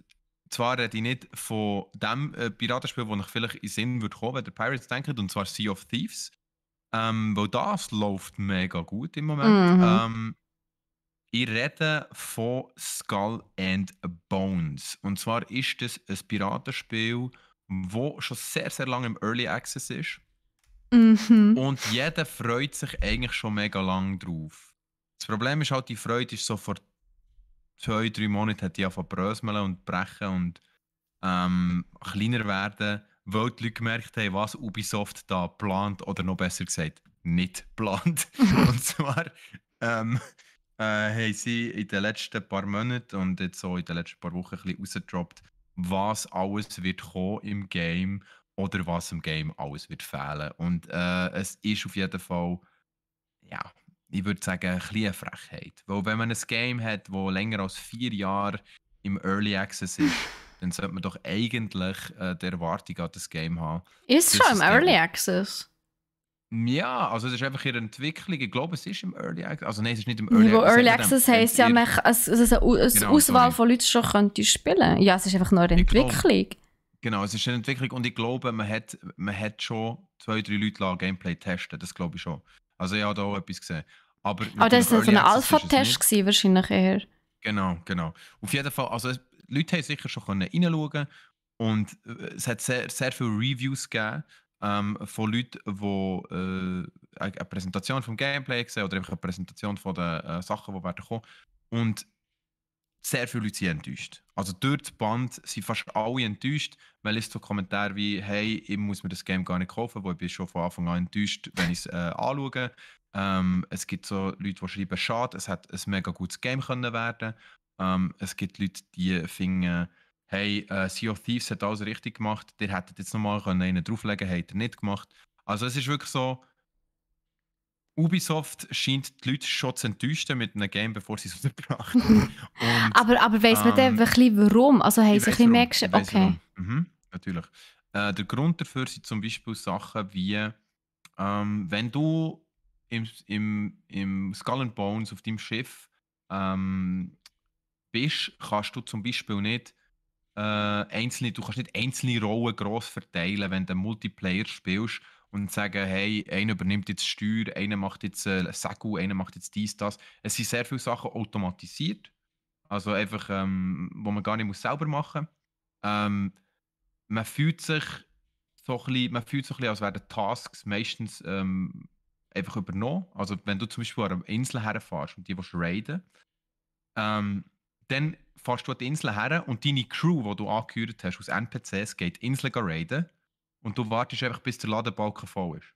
zwar rede ich nicht von dem Piratenspiel, das ich vielleicht in den Sinn würde kommen, wenn ihr Pirates denkt, und zwar Sea of Thieves. Weil das läuft mega gut im Moment. Ich rede von Skull and Bones. Und zwar ist das ein Piratenspiel, das schon sehr, sehr lange im Early Access ist. Mhm. Und jeder freut sich eigentlich schon mega lang drauf. Das Problem ist halt, die Freude ist so vor 2, 3 Monaten hat die angefangen zu bröseln und brechen und kleiner werden, weil die Leute gemerkt haben, was Ubisoft da plant oder noch besser gesagt, nicht plant. Und zwar haben sie in den letzten paar Monaten und jetzt so in den letzten paar Wochen ein bisschen rausgedroppt, was alles wird kommen im Game oder was im Game alles wird fehlen. Und es ist auf jeden Fall, ja, ich würde sagen, ein bisschen eine Frechheit. Weil wenn man ein Game hat, das länger als 4 Jahre im Early Access ist, dann sollte man doch eigentlich die Erwartung an das Game haben. Ist Dass schon im das Game Early auch- Access. Ja, also es ist einfach ihre Entwicklung. Ich glaube, es ist im Early Access. Also nein, es ist nicht im Ja, Early wo Access. Early Access heisst ja, dass eine Genau, Auswahl sorry. von Leuten schon könnte spielen. Ja, es ist einfach nur eine Ich glaub- Entwicklung. Genau, es ist eine Entwicklung und ich glaube, man hat schon 2, 3 Leute lassen Gameplay testen. Das glaube ich schon. Also ich habe da auch etwas gesehen. Aber Aber das war so ein Early Access ist es Alpha-Test nicht. gewesen, wahrscheinlich eher. Genau. Auf jeden Fall, also Leute haben sicher schon reinschauen und es hat sehr, sehr viele Reviews gegeben von Leuten, die eine Präsentation vom Gameplay gesehen oder einfach eine Präsentation von den Sachen, die werden kommen. Und sehr viele Leute sind enttäuscht. Also durch die Band sind fast alle enttäuscht. Man liest so Kommentare wie «Hey, ich muss mir das Game gar nicht kaufen, weil ich bin schon von Anfang an enttäuscht, wenn ich es anschaue.» Es gibt so Leute, die schreiben «Schade, es hat ein mega gutes Game können werden.» Es gibt Leute, die finden «Hey, Sea of Thieves hat alles richtig gemacht, ihr hättet jetzt nochmal einen drauflegen können, habt ihr nicht gemacht.» Also es ist wirklich so, Ubisoft scheint die Leute schon zu enttäuschen mit einem Game, bevor sie es rausgebracht haben. Und Aber weiss man dann ein bisschen warum? Also haben ich sie ein weiss bisschen mehr warum. geschrieben? Ich weiss Okay. warum. Natürlich. Der Grund dafür sind zum Beispiel Sachen wie, wenn du im Skull and Bones auf deinem Schiff bist, kannst du zum Beispiel nicht du kannst nicht einzelne Rollen gross verteilen, wenn du Multiplayer spielst und sagen, hey, einer übernimmt jetzt Steuer, einer macht jetzt Segel, einer macht jetzt dies, das. Es sind sehr viele Sachen automatisiert, also einfach, wo man gar nicht muss selber machen muss. Man fühlt sich so ein bisschen, als wären Tasks meistens einfach übernommen. Also wenn du zum Beispiel an einer Insel herfährst und die willst raiden, ähm, dann fährst du an die Insel her und deine Crew, die du angehört hast aus NPCs, geht die Insel raiden und du wartest einfach, bis der Ladebalken voll ist.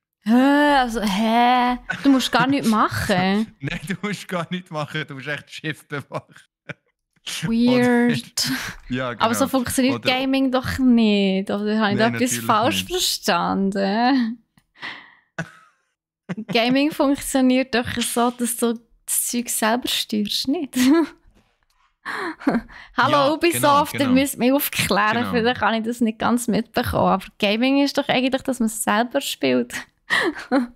Du musst gar nichts machen. Nein, du musst gar nichts machen, du musst echt das Schiff bewachen. Weird. Ja, genau. Aber so funktioniert Oder- Gaming doch nicht. Oder habe ich da Nein, etwas natürlich falsch nicht. verstanden? Gaming funktioniert doch so, dass du das Zeug selber steuerst, nicht? Hallo Ja, Ubisoft, genau. ihr müsst mich aufklären, Genau. vielleicht kann ich das nicht ganz mitbekommen. Aber Gaming ist doch eigentlich, dass man es selber spielt.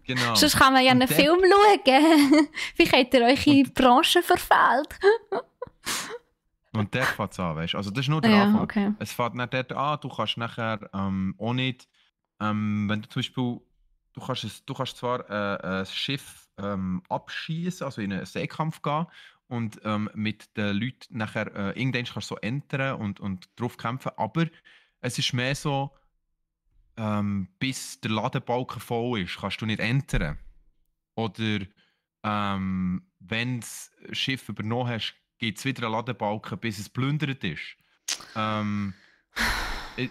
Genau. Sonst kann man ja Und einen dort- Film schauen. Wie habt ihr eure Branche verfehlt? Und dort fängt es an, weißt du? Also das ist nur der Ja, Anfang. okay. Es fängt nicht dort an, du kannst nachher auch nicht, wenn du zum Beispiel, du kannst zwar ein Schiff abschießen, also in einen Seekampf gehen und mit den Leuten nachher irgendwann kannst du so entern und drauf kämpfen, aber es ist mehr so, bis der Ladebalken voll ist, kannst du nicht entern. Oder wenn du das Schiff übernommen hast, gibt es wieder einen Ladebalken, bis es plündert ist. Ähm,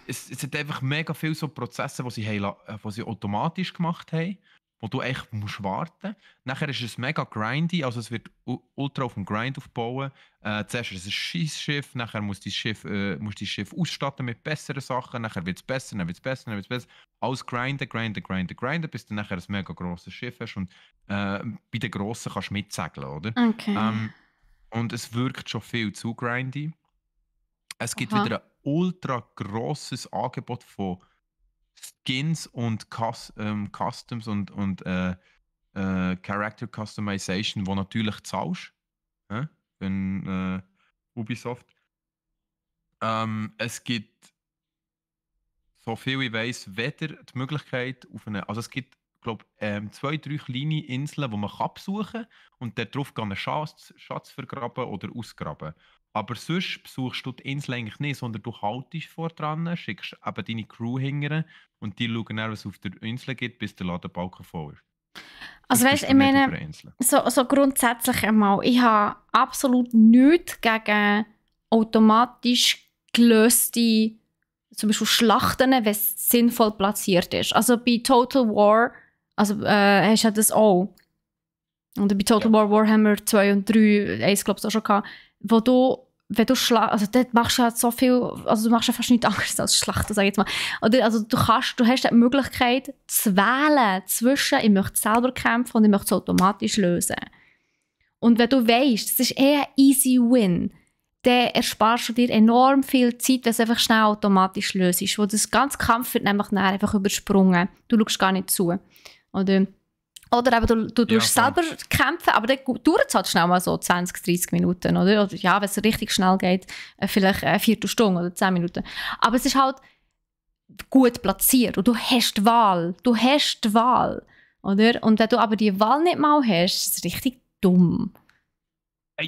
es hat einfach mega viele so Prozesse, die sie automatisch gemacht haben, wo du echt musst warten. Nachher ist es mega grindy, also es wird ultra auf dem Grind aufbauen. Zuerst ist es ein Scheissschiff, nachher musst du das Schiff ausstatten mit besseren Sachen, nachher wird es besser, dann wird es besser, dann wird es besser. Alles grinden, bis du nachher ein mega grosses Schiff hast und bei den Grossen kannst du mitsegeln, oder? Okay. Und es wirkt schon viel zu grindy. Es gibt Aha. wieder ein ultra grosses Angebot von Skins und Customs und Character Customization, wo natürlich zahlst. Wenn Ubisoft. Es gibt, so viel ich weiß, weder die Möglichkeit auf eine. Also es gibt, glaube ich, 2, 3 kleine Inseln, die man kann besuchen kann und dort drauf kann einen Schatz vergraben oder ausgraben. Aber sonst besuchst du die Insel eigentlich nicht, sondern du haltest vor dran, schickst eben deine Crew hingern und die schauen dann, was es auf der Insel gibt, bis der Ladebalken voll ist. Also weißt, ich meine, so grundsätzlich einmal, ich habe absolut nichts gegen automatisch gelöste, zum Beispiel Schlachten, wenn es sinnvoll platziert ist. Also bei Total War, hast du ja das auch. Und bei Total War Warhammer 2 und 3, 1 glaube ich auch schon gehabt, wo du, wenn du also dort machst du halt so viel, also du machst ja fast nichts anderes als Schlachten, sag ich jetzt mal. Oder, also du hast die Möglichkeit zu wählen zwischen, ich möchte selber kämpfen und ich möchte es automatisch lösen. Und wenn du weißt, das ist eher ein easy win, dann ersparst du dir enorm viel Zeit, wenn du es einfach schnell automatisch löst. Wo das ganze Kampf wird nämlich einfach übersprungen. Du schaust gar nicht zu. Oder eben du tust selber kämpfen, aber dann dauert es halt schnell mal so 20, 30 Minuten. Oder ja, wenn es richtig schnell geht, vielleicht eine Viertelstunde oder 10 Minuten. Aber es ist halt gut platziert und du hast die Wahl. Oder? Und wenn du aber die Wahl nicht mal hast, ist es richtig dumm.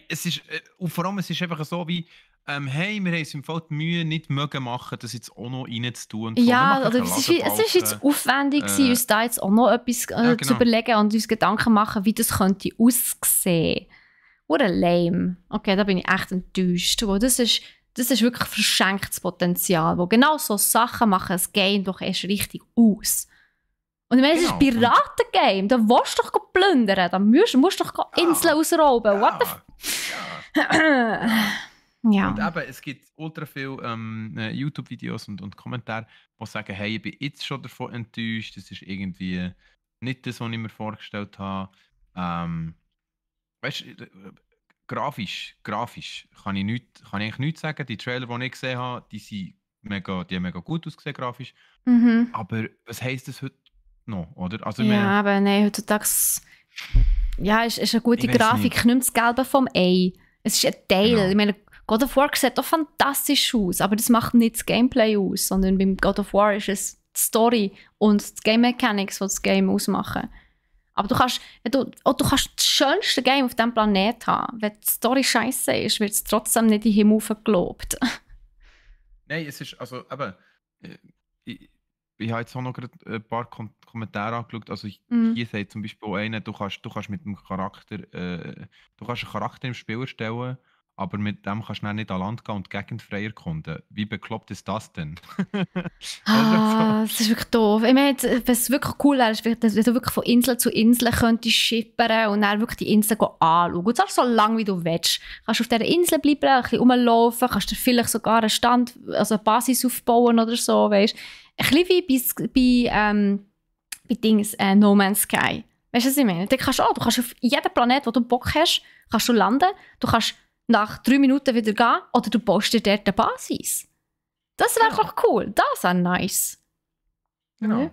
Es ist, und vor allem, es ist einfach so wie, hey, wir haben uns im Fall die Mühe nicht mögen machen, das jetzt auch noch reinzutun. Ja, oder es ist jetzt aufwendig uns da jetzt auch noch etwas zu überlegen und uns Gedanken machen, wie das könnte aussehen. Oder lame. Okay, da bin ich echt enttäuscht. Das ist wirklich verschenktes Potenzial. Wo genau so Sachen machen das Game doch erst richtig aus. Und ich meine, es ist ein Piratengame. Da willst du doch plündern. Da musst du doch Inseln ausrauben. What the Ja. Und eben, es gibt ultra viele YouTube-Videos und Kommentare, die sagen, hey, ich bin jetzt schon davon enttäuscht, das ist irgendwie nicht das, was ich mir vorgestellt habe. Weißt du, grafisch kann ich eigentlich nichts sagen. Die Trailer, die ich gesehen habe, die haben mega gut ausgesehen, grafisch. Mhm. Aber was heisst das heute noch, oder? Also, ja, aber nein, heutzutage ist eine gute Grafik, nicht das Gelbe vom Ei. Es ist ein Teil. Genau. Ich meine, God of War sieht doch fantastisch aus, aber das macht nicht das Gameplay aus, sondern beim God of War ist es die Story und die Game Mechanics, die das Game ausmachen. Aber du kannst das schönste Game auf diesem Planeten haben. Wenn die Story scheiße ist, wird es trotzdem nicht in den Himmel gelobt. Nein, es ist, also eben, ich habe jetzt auch noch ein paar Kommentare angeschaut. Also hier sagt zum Beispiel auch einer, du kannst mit dem Charakter, du kannst einen Charakter im Spiel erstellen, aber mit dem kannst du dann nicht an Land gehen und die Gegend frei erkunden. Wie bekloppt ist das denn? Das ist wirklich doof. Ich meine, wenn es wirklich cool wäre, wenn du wirklich von Insel zu Insel könntest schippern und dann wirklich die Insel anschauen. Und zwar so lange, wie du willst. Du kannst auf dieser Insel bleiben, ein bisschen rumlaufen, kannst dir vielleicht sogar eine Basis aufbauen oder so, weißt. Ein bisschen wie bei No Man's Sky. Weißt du, was ich meine? Du kannst auf jedem Planet, wo du Bock hast, kannst du landen. Du kannst nach 3 Minuten wieder gehen oder du baust dir dort eine Basis. Das wäre doch cool. Das wäre nice. Genau.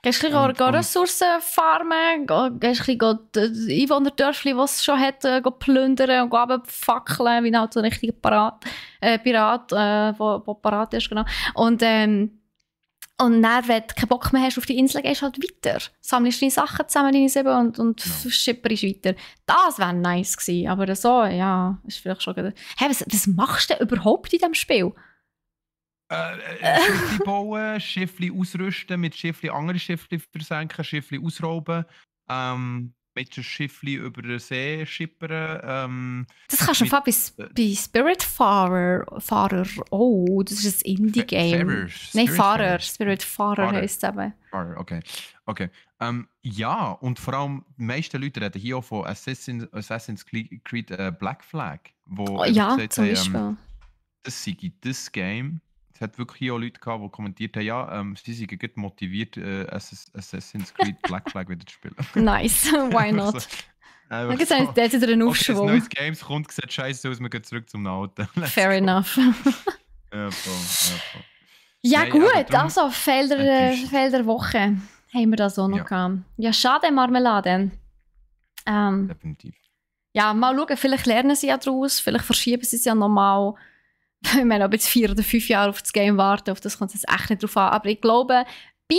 Gehst du ein bisschen Ressourcen farmen, gehst du ein bisschen die Einwohnerdörfchen, die es schon hat, plündern und abfackeln, wie halt so ein richtiger Pirat, der parat ist, genau. Und dann, wenn du keinen Bock mehr hast auf die Insel, gehst du halt weiter. Sammelst deine Sachen zusammen, deine 7 und schipperst weiter. Das wäre nice gewesen. Aber so, ja, ist vielleicht schon... Hey, was machst du denn überhaupt in diesem Spiel? Schiffli bauen, Schiffli ausrüsten, mit Schiffli andere Schiffli versenken, Schiffli ausrauben, mit einem Schiffli über den See schippern. Das kannst du einfach bei Spiritfarer. Oh, das ist ein Indie-Game. Spiritfarer heisst es eben. Okay. Ja, und vor allem, die meisten Leute reden hier auch von Assassin's Creed Black Flag. Wo ja, zum Beispiel. Das sei das Game. Es hat wirklich hier auch Leute gehabt, die kommentiert haben, ja, sie sind gut motiviert, Assassin's Creed Black Flag wieder zu spielen. Nice, why not? Dann gibt es wieder einen Aufschwung. Wenn ein neues Game kommt, sieht scheiße aus, wir gehen zurück zum Alten. Fair enough. voll. Ja, gut, also Fehl der Woche haben wir das auch noch gehabt. Ja, schade, Marmelade. Definitiv. Ja, mal schauen, vielleicht lernen sie ja daraus, vielleicht verschieben sie es ja nochmal. Ich meine, ob jetzt 4 oder 5 Jahre auf das Game warten, auf das kommt es echt nicht drauf an. Aber ich glaube, bei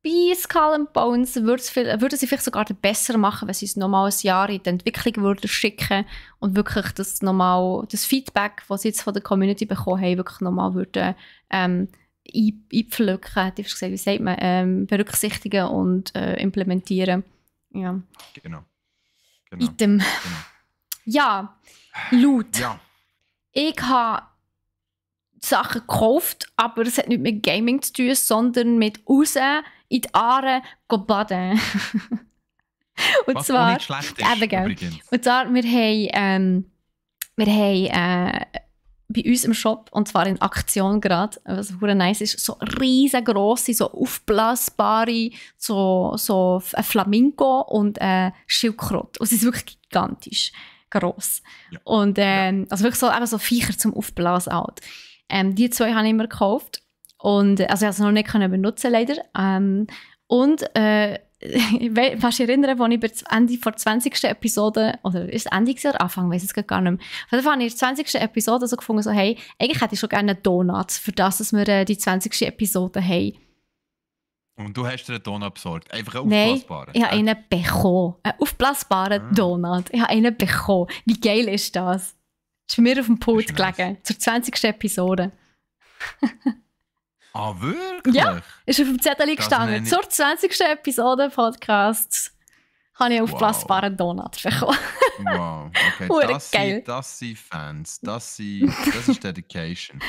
bei Skull and Bones würden sie vielleicht sogar besser machen, wenn sie es nochmal ein Jahr in die Entwicklung würden schicken und wirklich das Feedback, das sie jetzt von der Community bekommen haben, wirklich nochmal würden einpflücken, hätte ich gesagt, wie sagt man, berücksichtigen und implementieren. Ja. Genau. Item. Genau. Ja, Loot. Ja. Ich habe Sachen gekauft, aber es hat nicht mit Gaming zu tun, sondern mit raus in die Aare baden. Und was zwar, auch nicht schlecht ist, übrigens. Und zwar, wir haben bei uns im Shop, und zwar in Aktion gerade, was sehr nice ist, so riesengroße, so aufblasbare, so ein Flamingo und ein Schildkröte. Und sie ist wirklich gigantisch gross. Ja. Und also wirklich so, eben so Viecher zum Aufblasen halt. Die zwei habe ich immer gekauft. Und, also ich konnte es noch nicht benutzen, leider. Kannst du dich erinnern, als ich bei Ende vor 20. Episode, oder ist es Ende oder Anfang, weiss ich es gar nicht mehr. Auf jeden Fall habe ich in der 20. Episode so gefunden, so, hey, eigentlich hätte ich schon gerne einen Donut, für das, dass wir die 20. Episode haben. Und du hast dir einen Donut besorgt? Einfach einen aufblasbaren? Nein, ich habe einen bekommen. Einen aufblasbaren Donut. Ich habe einen bekommen. Wie geil ist das? Das ist mir auf dem Pult gelegen, zur 20. Episode. Ah, wirklich? Ja, ist auf dem Zettel gestanden. Zur 20. Episode Podcasts habe ich einen aufblasbaren Donut bekommen. Wow, okay. Das sind Fans. Das ist Dedication.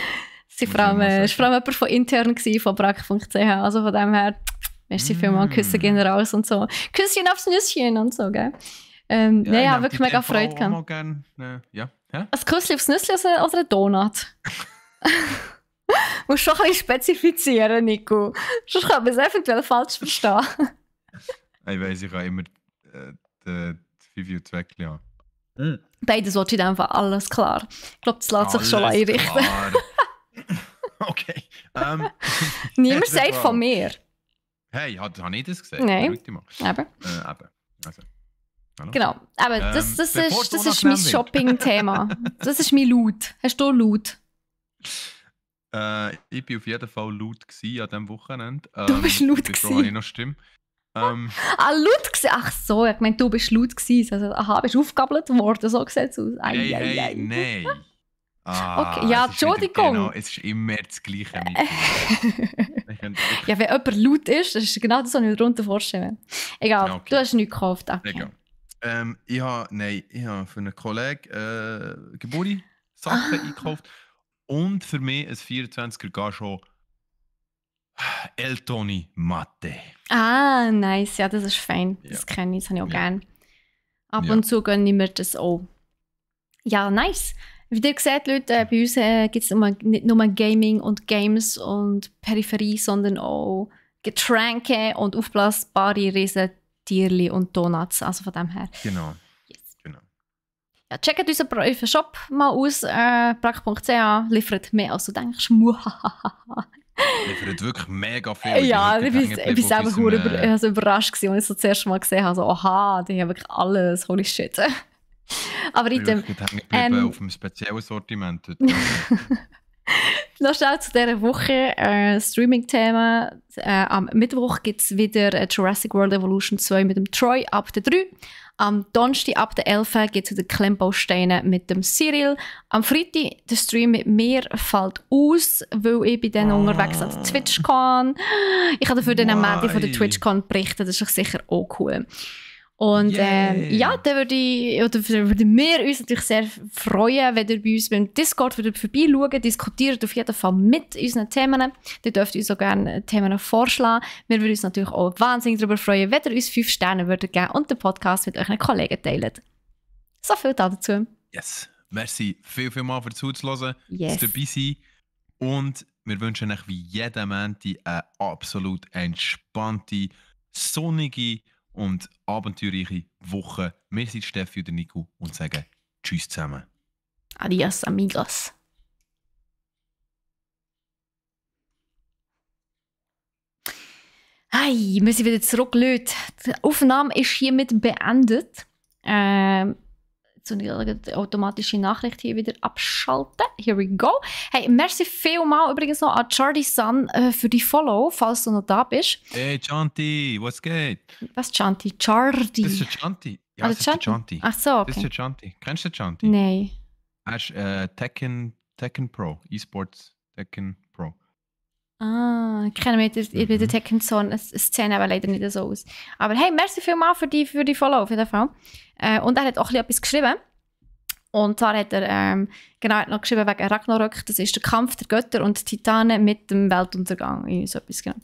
Das war vor allem jemand von intern von brack.ch. Also von dem her, merci vielmals, Küsse gehen raus und so. Küsschen aufs Nüsschen und so, gell? Nein, ich habe wirklich mega Freude gehabt. Ja. Ein Küsschen aufs Nüsschen oder ein Donut? Du musst schon ein bisschen spezifizieren, Nico. Sonst kann man es eventuell falsch verstehen. Ich weiss, ich habe immer die Review Zweckli an. Beides wollte ich einfach, alles klar. Ich glaube, das lässt sich schon einrichten. Okay. Niemand sagt von mir. Hey, habe ich das gesagt? Nein. Eben. Also. Hallo? Genau. Aber das ist mein Shopping-Thema. Das ist mein Loot. Hast du Loot? Ich war auf jeden Fall laut an diesem Wochenende. Du bist laut gewesen? Ich noch Stimme. Laut gewesen? Ach so, ich meine, du bist laut gewesen. Also, aha, bist du aufgegabelt worden, so sieht es aus. Hey, nein. Okay, ja, Entschuldigung. Es ist immer das Gleiche mit dir. Ja, wenn jemand laut ist, das ist genau das, was ich mir darunter vorstelle. Egal, okay. Du hast nichts gekauft. Okay. Egal. Ich habe für einen Kollegen Geburtstagssachen eingekauft. Und für mich ein 24er gar schon El Toni Matte. Ah, nice. Ja, das ist fein. Das kenne ich, das habe ich auch gerne. Ab und zu gönne ich mir das auch. Ja, nice. Wie ihr seht, Leute, bei uns gibt es nicht nur Gaming und Games und Peripherie, sondern auch Getränke und aufblasbare Riesentierchen und Donuts. Also von dem her. Genau. Ja, checkt unseren Shop mal aus. Brack.ch liefert mehr als du denkst. Liefert wirklich mega viel. Ja, ich bin selber überrascht gewesen, als ich es das erste Mal gesehen habe. So, aha, die haben wirklich alles. Holy shit. Aber ich bin auf einem speziellen Sortiment. Noch schnell zu dieser Woche Streaming-Thema. Am Mittwoch gibt es wieder Jurassic World Evolution 2 mit dem Troy ab der 3. Am Donnerstag ab der 11 gibt es wieder Klemmbausteine mit dem Cyril. Am Freitag der Stream mit mir fällt aus, weil ich bei denen unterwegs an der TwitchCon. Ich kann dafür den Mandy von der TwitchCon berichten, das ist sicher auch cool. Und ja, dann würde wir uns natürlich sehr freuen, wenn ihr bei uns beim Discord vorbeischaut, diskutiert auf jeden Fall mit unseren Themen. Ihr dürft uns auch gerne Themen vorschlagen. Wir würden uns natürlich auch wahnsinnig darüber freuen, wenn ihr uns 5 Sterne würdet geben und den Podcast mit euren Kollegen teilt. So viel dazu. Yes. Merci vielmals für zuzuhören, yes. dass dabei sein. Und wir wünschen euch wie jeden Montag eine absolut entspannte, sonnige und abenteuerliche Woche. Wir sind Steffi und Nico und sagen Tschüss zusammen. Adios, amigos. Hey, wir sind wieder zurück, Leute. Die Aufnahme ist hiermit beendet. Jetzt So eine automatische Nachricht hier wieder abschalten. Here we go. Hey, merci vielmal übrigens noch an Charlie Sun für die Follow, falls du noch da bist. Hey Chanti, was geht? Was Chanti? Chardi. Das ist der Chanti. Ja, das ist der Chanti. Ach so, okay. Das ist der Chanti. Kennst du den Chanti? Nein. Er ist Tekken Pro, E-Sports Tekken Pro. Ah, ich kenne mich bei der Tekken-Szene aber leider nicht so aus. Aber hey, merci vielmal für die Follow auf jeden Fall. Und er hat auch etwas geschrieben. Und zwar hat er hat noch geschrieben wegen Ragnarök. Das ist der Kampf der Götter und Titanen mit dem Weltuntergang. So etwas, genau.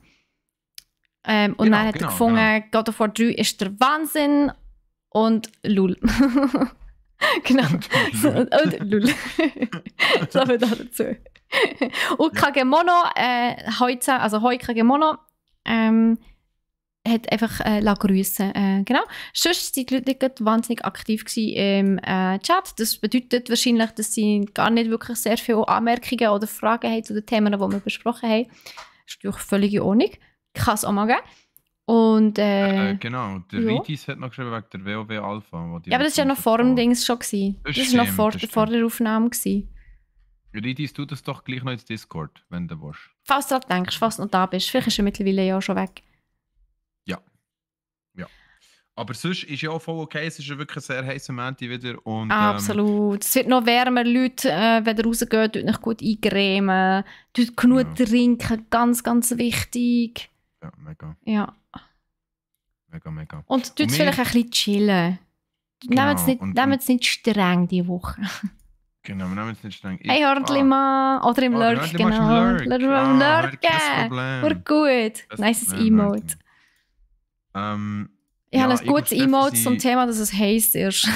Und dann hat er gefunden, God of War 3 ist der Wahnsinn und Lul. Genau. Und Lul. So viel dazu. Und Kagemono, Hoi Kagemono, hat einfach grüssen. Genau. Sonst waren die Leute nicht wahnsinnig aktiv im Chat. Das bedeutet wahrscheinlich, dass sie gar nicht wirklich sehr viele Anmerkungen oder Fragen haben zu den Themen, die wir besprochen haben. Das ist natürlich völlig in Ordnung. Kann es auch mal geben. Und, genau, der Ritis hat noch geschrieben wegen der WoW Alpha. Ja, aber das war ja noch vor dem Dings schon. Das war noch vor der Aufnahme. Ritis, tu das doch gleich noch ins Discord, wenn du willst. Falls du daran denkst, falls du noch da bist. Vielleicht ist er mittlerweile ja schon weg. Ja. Aber sonst ist ja auch voll okay. Es ist ja wirklich ein sehr heißer Moment wieder. Und, absolut. Es wird noch wärmer. Leute, wenn ihr rausgeht, tut euch gut eingremen. Tut genug trinken. Ganz, ganz wichtig. Ja, mega. Ja. Mega. Und tut vielleicht ein bisschen chillen. Nehmt es nicht streng diese Woche. Genau, wir nehmen es nicht streng. Hey, Hörtli-Mann. Oder im Lurk, genau. Im Lurk. War gut. Nices Emote. Ich habe ein gutes Emote zum Thema, dass es heiß ist.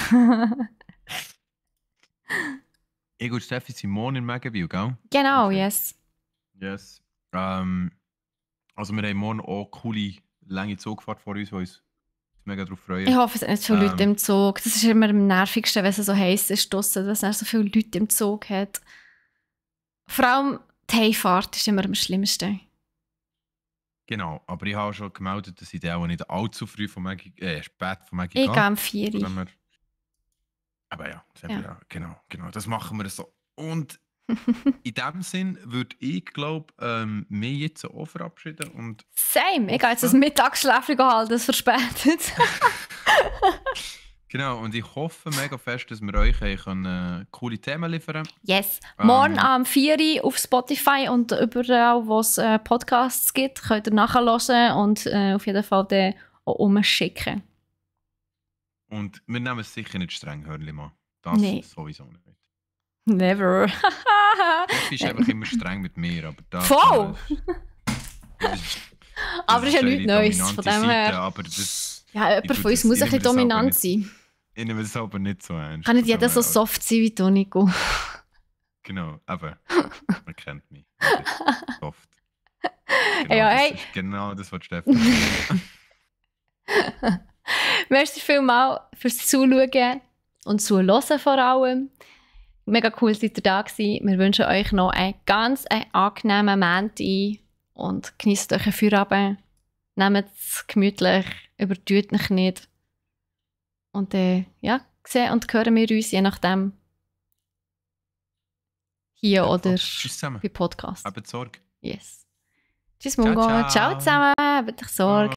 Ich und Steffi sind morgen in Megaville, gell? Genau, yes. Yes. Also wir haben morgen auch coole, lange Zugfahrt vor uns, die uns mega darauf freuen. Ich hoffe, es sind nicht so viele Leute im Zug. Das ist immer am nervigsten, wenn es so heiß ist, draussen, dass es so viele Leute im Zug hat. Vor allem die Heimfahrt ist immer am schlimmsten. Genau, aber ich habe schon gemeldet, dass ich auch nicht allzu früh spät von Maggie gehe. Ich gehe am 4 Uhr. Aber ja, genau, das machen wir so. Und in dem Sinn würde ich, glaube mich jetzt auch verabschieden. Und Same, ich gehe jetzt ein Mittagsschläfchen halten, das verspätet. Genau, und ich hoffe mega fest, dass wir euch coole Themen liefern können. Yes. Morgen am 4 Uhr auf Spotify und überall, wo es Podcasts gibt, könnt ihr nachhören und auf jeden Fall den auch umschicken. Und wir nehmen es sicher nicht streng, Hörli-Mann. Das sowieso nicht. Never. Das ist einfach immer streng mit mir, aber das... Voll! Das aber es ist ja nichts Neues, von dem her... Aber das, ja, jemand von uns muss ein bisschen dominant sein. Ich nehme es aber nicht so ernst. Kann nicht jeder so soft sein wie Tonico. Genau, aber man kennt mich. Soft. Genau, ja, hey. Genau das, was Stefan sagt. Merci vielmals fürs Zuschauen und Zuhören vor allem. Mega cool, seid ihr da gewesen. Wir wünschen euch noch einen ganz angenehmen Montag und genießt euch einen Feierabend. Nehmt es gemütlich, übertut euch nicht. Und sehen und hören wir uns je nachdem hier oder bei Podcast. Habt Sorge. Yes. Tschüss, Mungo. Ciao zusammen. Habt euch Sorge.